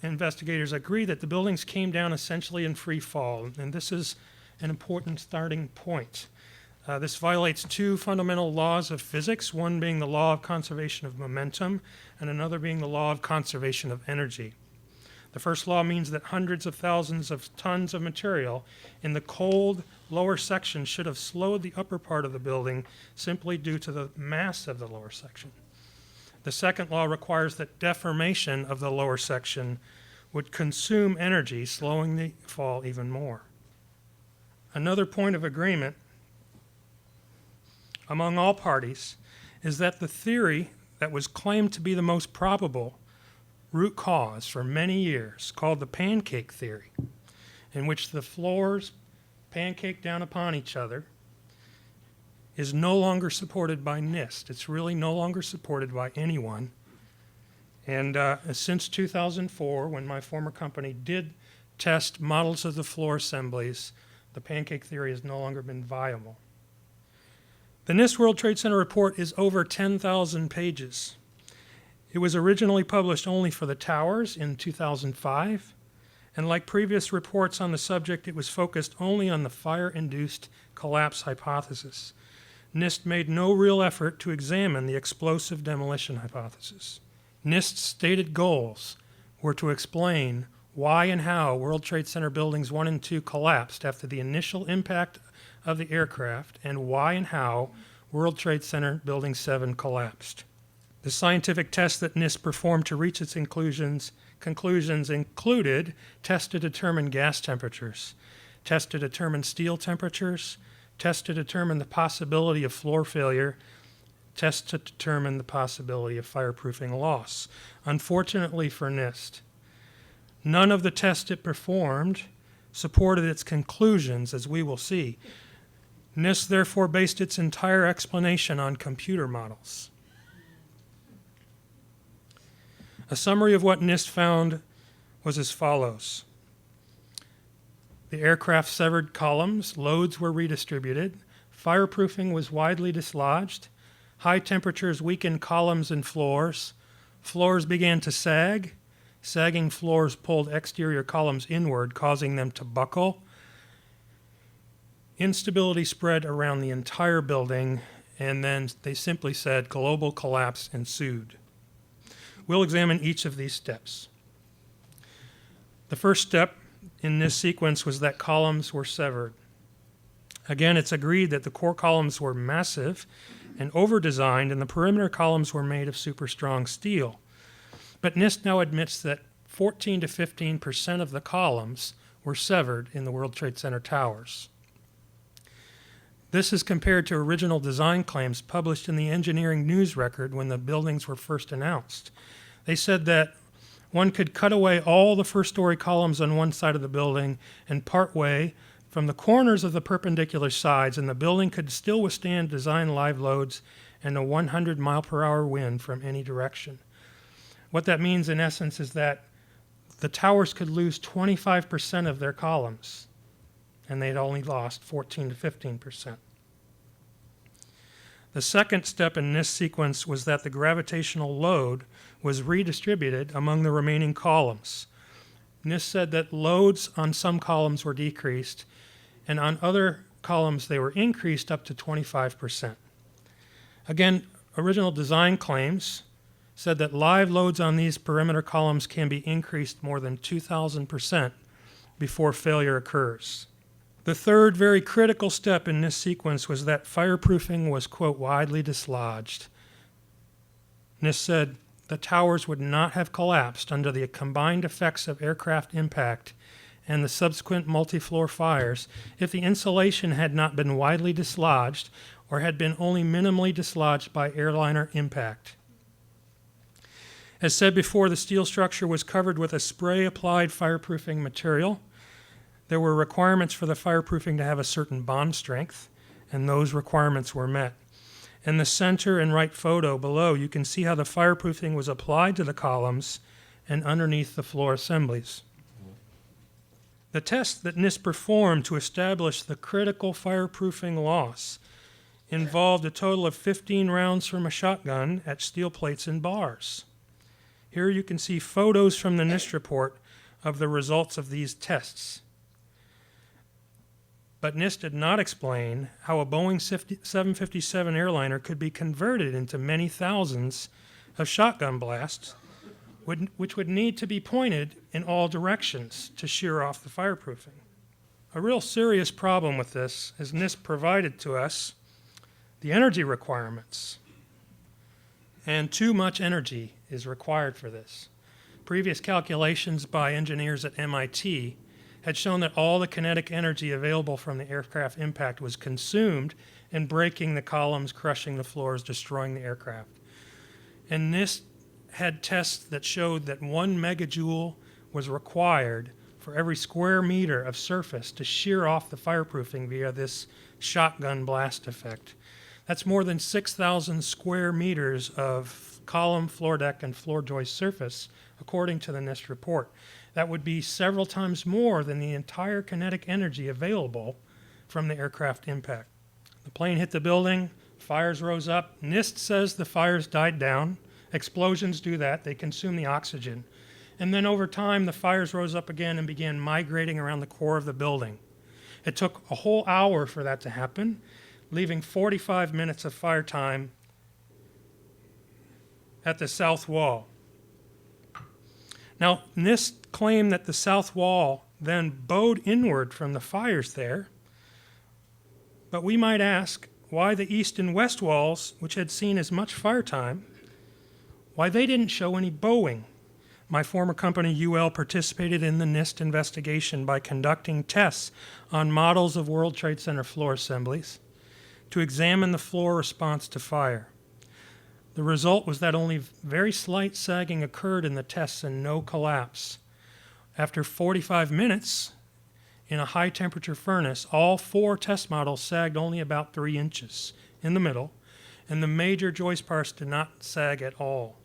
investigators agree that the buildings came down essentially in free fall, and this is an important starting point. This violates two fundamental laws of physics, one being the law of conservation of momentum, and another being the law of conservation of energy. The first law means that hundreds of thousands of tons of material in the cold lower section should have slowed the upper part of the building simply due to the mass of the lower section. The second law requires that deformation of the lower section would consume energy, slowing the fall even more. Another point of agreement among all parties is that the theory that was claimed to be the most probable root cause for many years, called the pancake theory, in which the floors pancake down upon each other, is no longer supported by NIST. It's really no longer supported by anyone. And since 2004, when my former company did test models of the floor assemblies, the pancake theory has no longer been viable. The NIST World Trade Center report is over 10,000 pages. It was originally published only for the towers in 2005, and like previous reports on the subject, it was focused only on the fire-induced collapse hypothesis. NIST made no real effort to examine the explosive demolition hypothesis. NIST's stated goals were to explain why and how World Trade Center buildings 1 and 2 collapsed after the initial impact of the aircraft, and why and how World Trade Center Building 7 collapsed. The scientific tests that NIST performed to reach its conclusions included tests to determine gas temperatures, tests to determine steel temperatures, tests to determine the possibility of floor failure, tests to determine the possibility of fireproofing loss. Unfortunately for NIST, none of the tests it performed supported its conclusions, as we will see. NIST therefore based its entire explanation on computer models. A summary of what NIST found was as follows. The aircraft severed columns, loads were redistributed, fireproofing was widely dislodged, high temperatures weakened columns and floors, floors began to sag, sagging floors pulled exterior columns inward, causing them to buckle. Instability spread around the entire building, and then they simply said global collapse ensued. We'll examine each of these steps. The first step in this sequence was that columns were severed. Again, it's agreed that the core columns were massive and over-designed, and the perimeter columns were made of super strong steel. But NIST now admits that 14 to 15% of the columns were severed in the World Trade Center towers. This is compared to original design claims published in the Engineering News Record when the buildings were first announced. They said that one could cut away all the first-story columns on one side of the building and partway from the corners of the perpendicular sides, and the building could still withstand design live loads and a 100-mile-per-hour wind from any direction. What that means, in essence, is that the towers could lose 25% of their columns, and they'd only lost 14 to 15%. The second step in this sequence was that the gravitational load was redistributed among the remaining columns. NIST said that loads on some columns were decreased, and on other columns they were increased up to 25%. Again, original design claims said that live loads on these perimeter columns can be increased more than 2,000% before failure occurs. The third very critical step in this sequence was that fireproofing was, quote, widely dislodged. NIST said the towers would not have collapsed under the combined effects of aircraft impact and the subsequent multi-floor fires if the insulation had not been widely dislodged or had been only minimally dislodged by airliner impact. As said before, the steel structure was covered with a spray-applied fireproofing material. There were requirements for the fireproofing to have a certain bond strength, and those requirements were met. In the center and right photo below, you can see how the fireproofing was applied to the columns and underneath the floor assemblies. The test that NIST performed to establish the critical fireproofing loss involved a total of 15 rounds from a shotgun at steel plates and bars. Here you can see photos from the NIST report of the results of these tests. But NIST did not explain how a Boeing 757 airliner could be converted into many thousands of shotgun blasts, which would need to be pointed in all directions to shear off the fireproofing. A real serious problem with this is NIST provided to us the energy requirements, and too much energy is required for this. Previous calculations by engineers at MIT had shown that all the kinetic energy available from the aircraft impact was consumed in breaking the columns, crushing the floors, destroying the aircraft. And NIST had tests that showed that 1 megajoule was required for every square meter of surface to shear off the fireproofing via this shotgun blast effect. That's more than 6,000 square meters of column, floor deck, and floor joist surface, according to the NIST report. That would be several times more than the entire kinetic energy available from the aircraft impact. The plane hit the building, fires rose up. NIST says the fires died down. Explosions do that, they consume the oxygen. And then over time, the fires rose up again and began migrating around the core of the building. It took a whole hour for that to happen, leaving 45 minutes of fire time at the south wall. Now, NIST claimed that the south wall then bowed inward from the fires there, but we might ask why the east and west walls, which had seen as much fire time, why they didn't show any bowing. My former company, UL, participated in the NIST investigation by conducting tests on models of World Trade Center floor assemblies to examine the floor response to fire. The result was that only very slight sagging occurred in the tests and no collapse. After 45 minutes, in a high-temperature furnace, all 4 test models sagged only about 3 inches in the middle, and the major joist parts did not sag at all.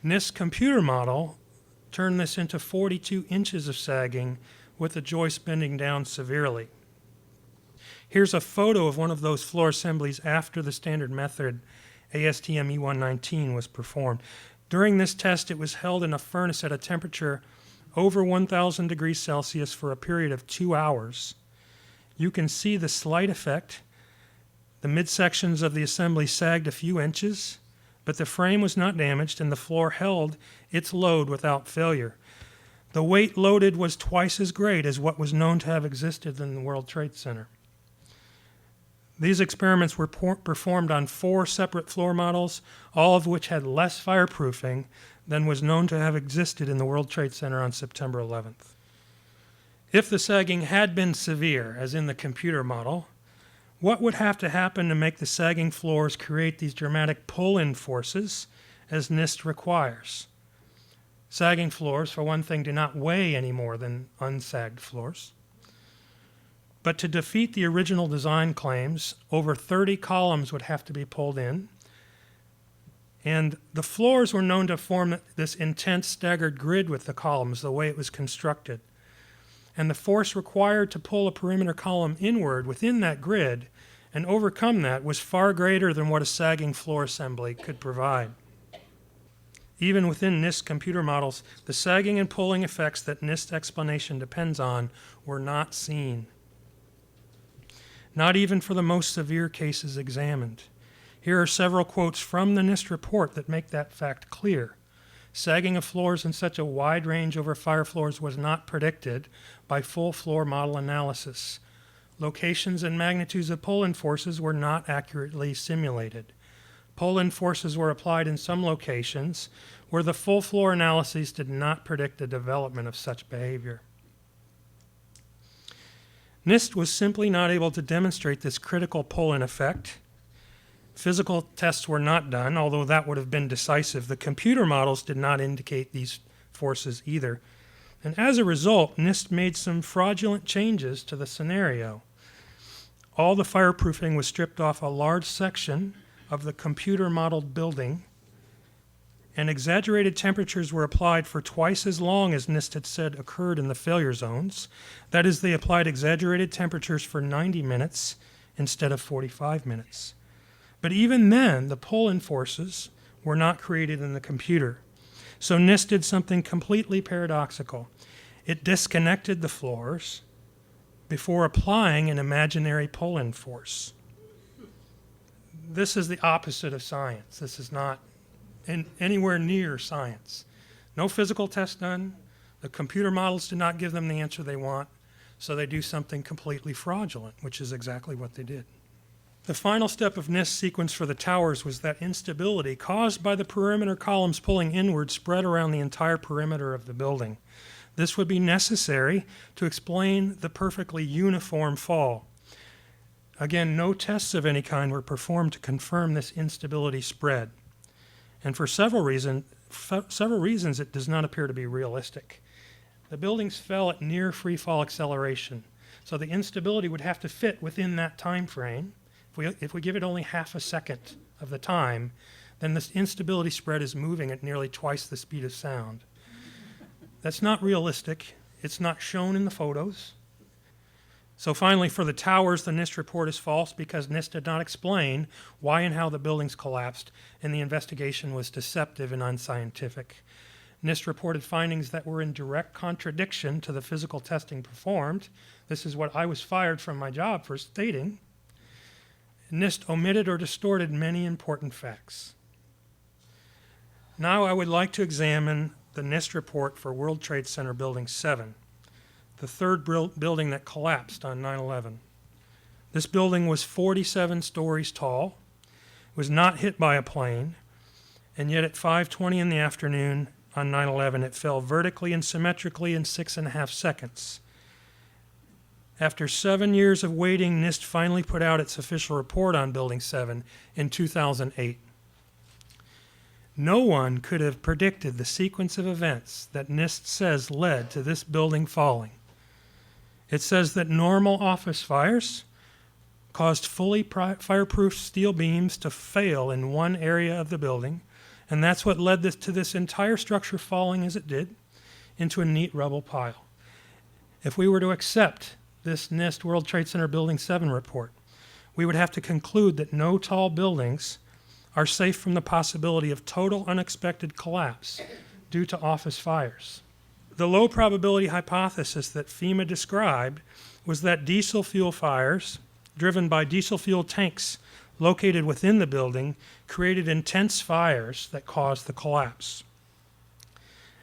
NIST's computer model turned this into 42 inches of sagging, with the joist bending down severely. Here's a photo of one of those floor assemblies after the standard method ASTM E119 was performed. During this test, it was held in a furnace at a temperature over 1,000 degrees Celsius for a period of 2 hours. You can see the slight effect. The midsections of the assembly sagged a few inches, but the frame was not damaged and the floor held its load without failure. The weight loaded was twice as great as what was known to have existed in the World Trade Center. These experiments were performed on 4 separate floor models, all of which had less fireproofing than was known to have existed in the World Trade Center on September 11th. If the sagging had been severe, as in the computer model, what would have to happen to make the sagging floors create these dramatic pull-in forces, as NIST requires? Sagging floors, for one thing, do not weigh any more than unsagged floors. But to defeat the original design claims, over 30 columns would have to be pulled in, and the floors were known to form this intense staggered grid with the columns, the way it was constructed. And the force required to pull a perimeter column inward within that grid and overcome that was far greater than what a sagging floor assembly could provide. Even within NIST computer models, the sagging and pulling effects that NIST explanation depends on were not seen. Not even for the most severe cases examined. Here are several quotes from the NIST report that make that fact clear. Sagging of floors in such a wide range over fire floors was not predicted by full floor model analysis. Locations and magnitudes of pull-in forces were not accurately simulated. Pull-in forces were applied in some locations where the full floor analyses did not predict the development of such behavior. NIST was simply not able to demonstrate this critical pull-in effect. Physical tests were not done, although that would have been decisive. The computer models did not indicate these forces either. And as a result, NIST made some fraudulent changes to the scenario. All the fireproofing was stripped off a large section of the computer modeled building, and exaggerated temperatures were applied for twice as long as NIST had said occurred in the failure zones. That is, they applied exaggerated temperatures for 90 minutes instead of 45 minutes. But even then, the pull-in forces were not created in the computer. So NIST did something completely paradoxical. It disconnected the floors before applying an imaginary pull-in force. This is the opposite of science. This is not anywhere near science. No physical test done. The computer models did not give them the answer they want, so they do something completely fraudulent, which is exactly what they did. The final step of NIST's sequence for the towers was that instability caused by the perimeter columns pulling inward spread around the entire perimeter of the building. This would be necessary to explain the perfectly uniform fall. Again, no tests of any kind were performed to confirm this instability spread. And for several reasons, it does not appear to be realistic. The buildings fell at near free fall acceleration, so the instability would have to fit within that time frame. If we give it only half a second of the time, then this instability spread is moving at nearly twice the speed of sound. That's not realistic. It's not shown in the photos. So finally, for the towers, the NIST report is false because NIST did not explain why and how the buildings collapsed, and the investigation was deceptive and unscientific. NIST reported findings that were in direct contradiction to the physical testing performed. This is what I was fired from my job for stating. NIST omitted or distorted many important facts. Now I would like to examine the NIST report for World Trade Center Building 7. The third building that collapsed on 9/11. This building was 47 stories tall, was not hit by a plane, and yet at 5:20 in the afternoon on 9/11, it fell vertically and symmetrically in 6.5 seconds. After 7 years of waiting, NIST finally put out its official report on Building 7 in 2008. No one could have predicted the sequence of events that NIST says led to this building falling. It says that normal office fires caused fully fireproof steel beams to fail in one area of the building, and that's what led to this entire structure falling as it did into a neat rubble pile. If we were to accept this NIST World Trade Center Building 7 report, we would have to conclude that no tall buildings are safe from the possibility of total unexpected collapse due to office fires. The low probability hypothesis that FEMA described was that diesel fuel fires, driven by diesel fuel tanks located within the building, created intense fires that caused the collapse.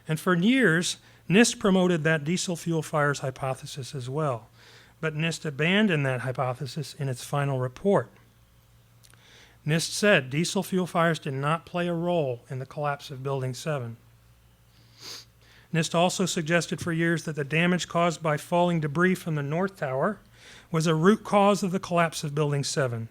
And for years, NIST promoted that diesel fuel fires hypothesis as well, but NIST abandoned that hypothesis in its final report. NIST said diesel fuel fires did not play a role in the collapse of Building 7. NIST also suggested for years that the damage caused by falling debris from the North Tower was a root cause of the collapse of Building 7.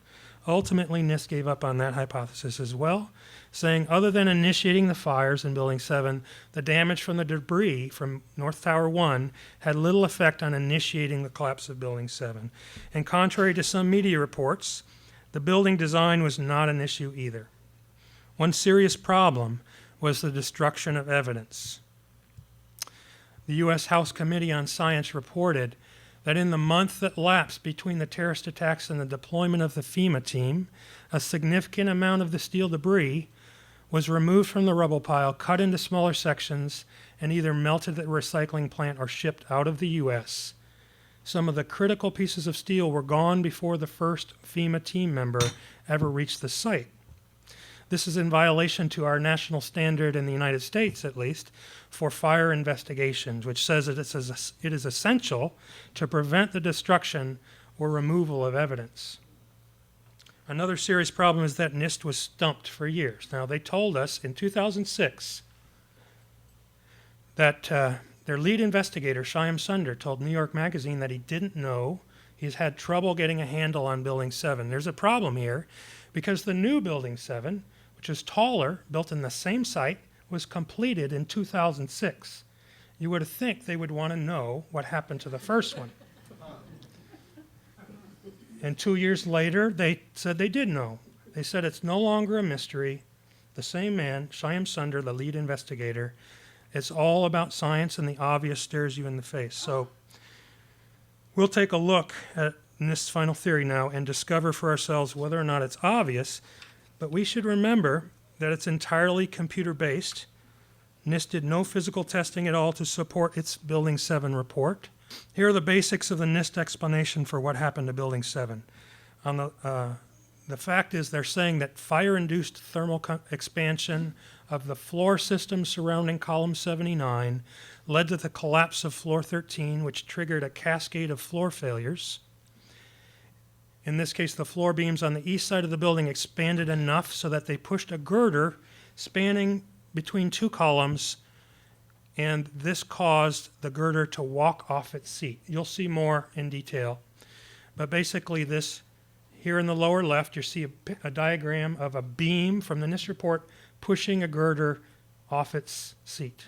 Ultimately, NIST gave up on that hypothesis as well, saying other than initiating the fires in Building 7, the damage from the debris from North Tower 1 had little effect on initiating the collapse of Building 7. And contrary to some media reports, the building design was not an issue either. One serious problem was the destruction of evidence. The U.S. House Committee on Science reported that in the month that lapsed between the terrorist attacks and the deployment of the FEMA team, a significant amount of the steel debris was removed from the rubble pile, cut into smaller sections, and either melted at a recycling plant or shipped out of the U.S. Some of the critical pieces of steel were gone before the first FEMA team member ever reached the site. This is in violation to our national standard in the United States, at least, for fire investigations, which says that it is essential to prevent the destruction or removal of evidence. Another serious problem is that NIST was stumped for years. Now, they told us in 2006 that their lead investigator, Shyam Sunder, told New York Magazine that he didn't know. He's had trouble getting a handle on Building 7. There's a problem here because the new Building 7, which is taller, built in the same site, was completed in 2006. You would think they would want to know what happened to the first one. And 2 years later, they said they did know. They said it's no longer a mystery. the same man, Shyam Sunder, the lead investigator. It's all about science, and the obvious stares you in the face. So we'll take a look at NIST's final theory now and discover for ourselves whether or not it's obvious, but we should remember that it's entirely computer-based. NIST did no physical testing at all to support its Building 7 report. Here are the basics of the NIST explanation for what happened to Building 7. The fact is they're saying that fire-induced thermal expansion of the floor system surrounding column 79 led to the collapse of floor 13, which triggered a cascade of floor failures. In this case, the floor beams on the east side of the building expanded enough so that they pushed a girder spanning between two columns, and this caused the girder to walk off its seat. You'll see more in detail. But basically this, here in the lower left, you see a diagram of a beam from the NIST report pushing a girder off its seat.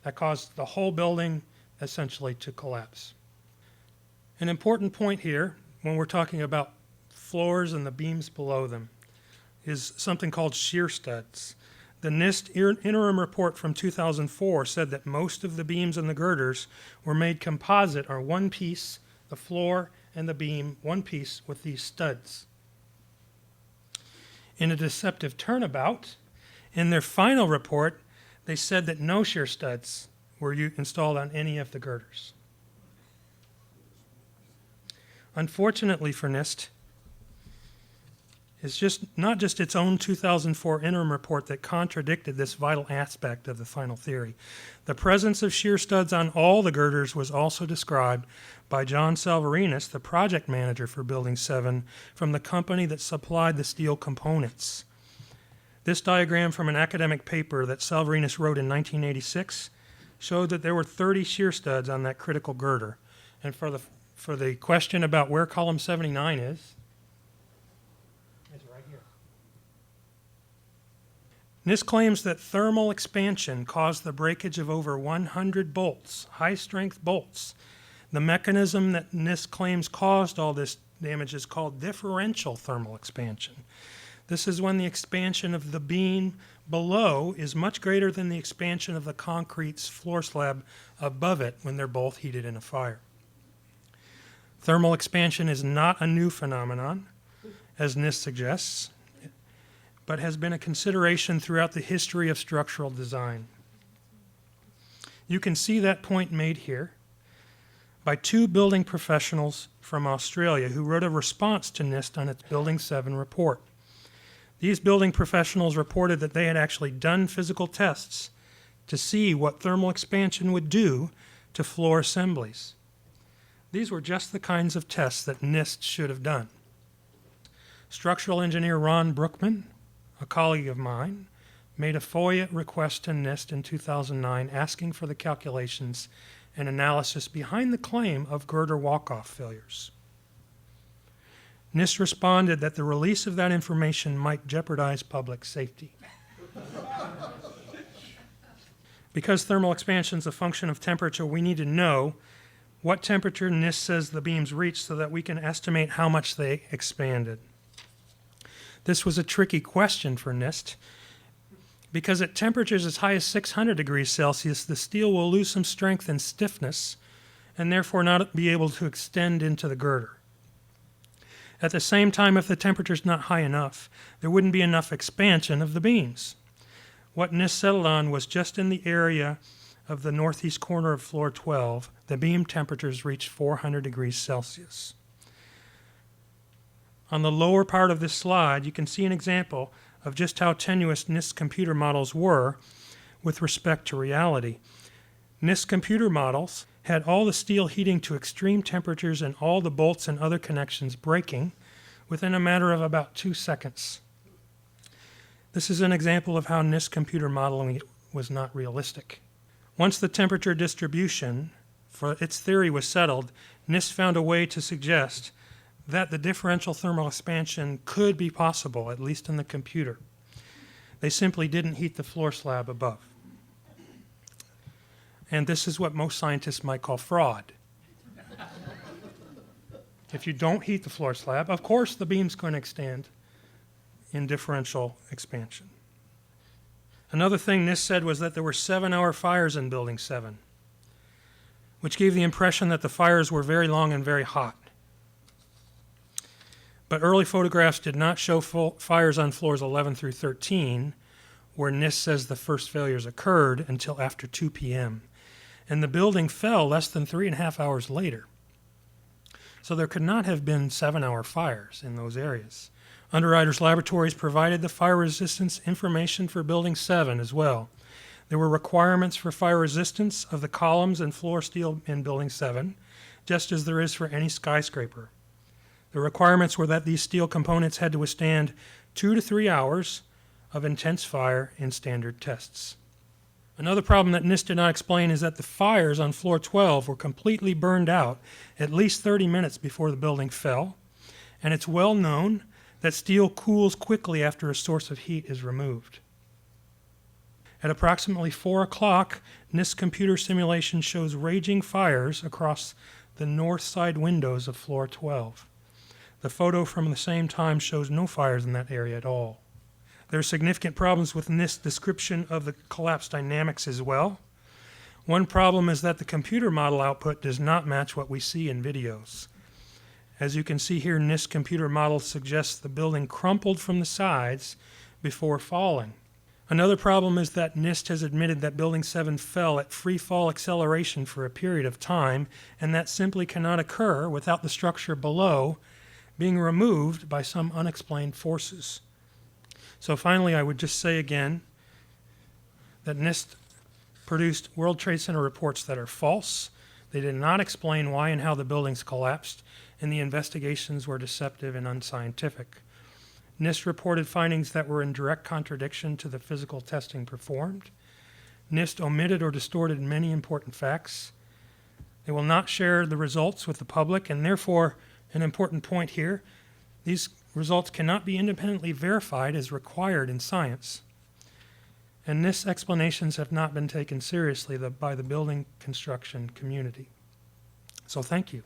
That caused the whole building essentially to collapse. An important point here, when we're talking about floors and the beams below them, is something called shear studs. The NIST interim report from 2004 said that most of the beams and the girders were made composite, or one piece, the floor and the beam, one piece with these studs. In a deceptive turnabout, in their final report, they said that no shear studs were installed on any of the girders. Unfortunately for NIST, it's not just its own 2004 interim report that contradicted this vital aspect of the final theory. The presence of shear studs on all the girders was also described by John Salvarinis, the project manager for Building 7, from the company that supplied the steel components. This diagram from an academic paper that Salvarinis wrote in 1986 showed that there were 30 shear studs on that critical girder. And for the question about where column 79 is, it's right here. NIST claims that thermal expansion caused the breakage of over 100 bolts, high-strength bolts. The mechanism that NIST claims caused all this damage is called differential thermal expansion. This is when the expansion of the beam below is much greater than the expansion of the concrete's floor slab above it when they're both heated in a fire. Thermal expansion is not a new phenomenon, as NIST suggests, but has been a consideration throughout the history of structural design. You can see that point made here by two building professionals from Australia who wrote a response to NIST on its Building 7 report. These building professionals reported that they had actually done physical tests to see what thermal expansion would do to floor assemblies. These were just the kinds of tests that NIST should have done. Structural engineer Ron Brookman, a colleague of mine, made a FOIA request to NIST in 2009 asking for the calculations and analysis behind the claim of girder walk-off failures. NIST responded that the release of that information might jeopardize public safety. Because thermal expansion is a function of temperature, we need to know what temperature NIST says the beams reach so that we can estimate how much they expanded. This was a tricky question for NIST because at temperatures as high as 600 degrees Celsius, the steel will lose some strength and stiffness and therefore not be able to extend into the girder. At the same time, if the temperature is not high enough, there wouldn't be enough expansion of the beams. What NIST settled on was just in the area of the northeast corner of floor 12, the beam temperatures reached 400 degrees Celsius. On the lower part of this slide, you can see an example of just how tenuous NIST computer models were with respect to reality. NIST computer models had all the steel heating to extreme temperatures and all the bolts and other connections breaking within a matter of about 2 seconds. This is an example of how NIST computer modeling was not realistic. Once the temperature distribution for its theory was settled, NIST found a way to suggest that the differential thermal expansion could be possible, at least in the computer. They simply didn't heat the floor slab above. And this is what most scientists might call fraud. If you don't heat the floor slab, of course the beam's going to extend in differential expansion. Another thing NIST said was that there were 7-hour fires in Building 7, which gave the impression that the fires were very long and very hot. But early photographs did not show fires on floors 11 through 13, where NIST says the first failures occurred, until after 2 p.m. And the building fell less than 3.5 hours later. So there could not have been 7-hour fires in those areas. Underwriters Laboratories provided the fire resistance information for Building 7 as well. There were requirements for fire resistance of the columns and floor steel in Building 7, just as there is for any skyscraper. The requirements were that these steel components had to withstand 2 to 3 hours of intense fire in standard tests. Another problem that NIST did not explain is that the fires on floor 12 were completely burned out at least 30 minutes before the building fell, and it's well known that steel cools quickly after a source of heat is removed. At approximately 4 o'clock, NIST computer simulation shows raging fires across the north side windows of floor 12. The photo from the same time shows no fires in that area at all. There are significant problems with NIST's description of the collapse dynamics as well. One problem is that the computer model output does not match what we see in videos. As you can see here, NIST computer model suggests the building crumpled from the sides before falling. Another problem is that NIST has admitted that Building 7 fell at free fall acceleration for a period of time, and that simply cannot occur without the structure below being removed by some unexplained forces. So finally, I would just say again that NIST produced World Trade Center reports that are false. They did not explain why and how the buildings collapsed, and the investigations were deceptive and unscientific. NIST reported findings that were in direct contradiction to the physical testing performed. NIST omitted or distorted many important facts. They will not share the results with the public, and therefore, an important point here, these results cannot be independently verified as required in science. And NIST's explanations have not been taken seriously by the building construction community. So thank you.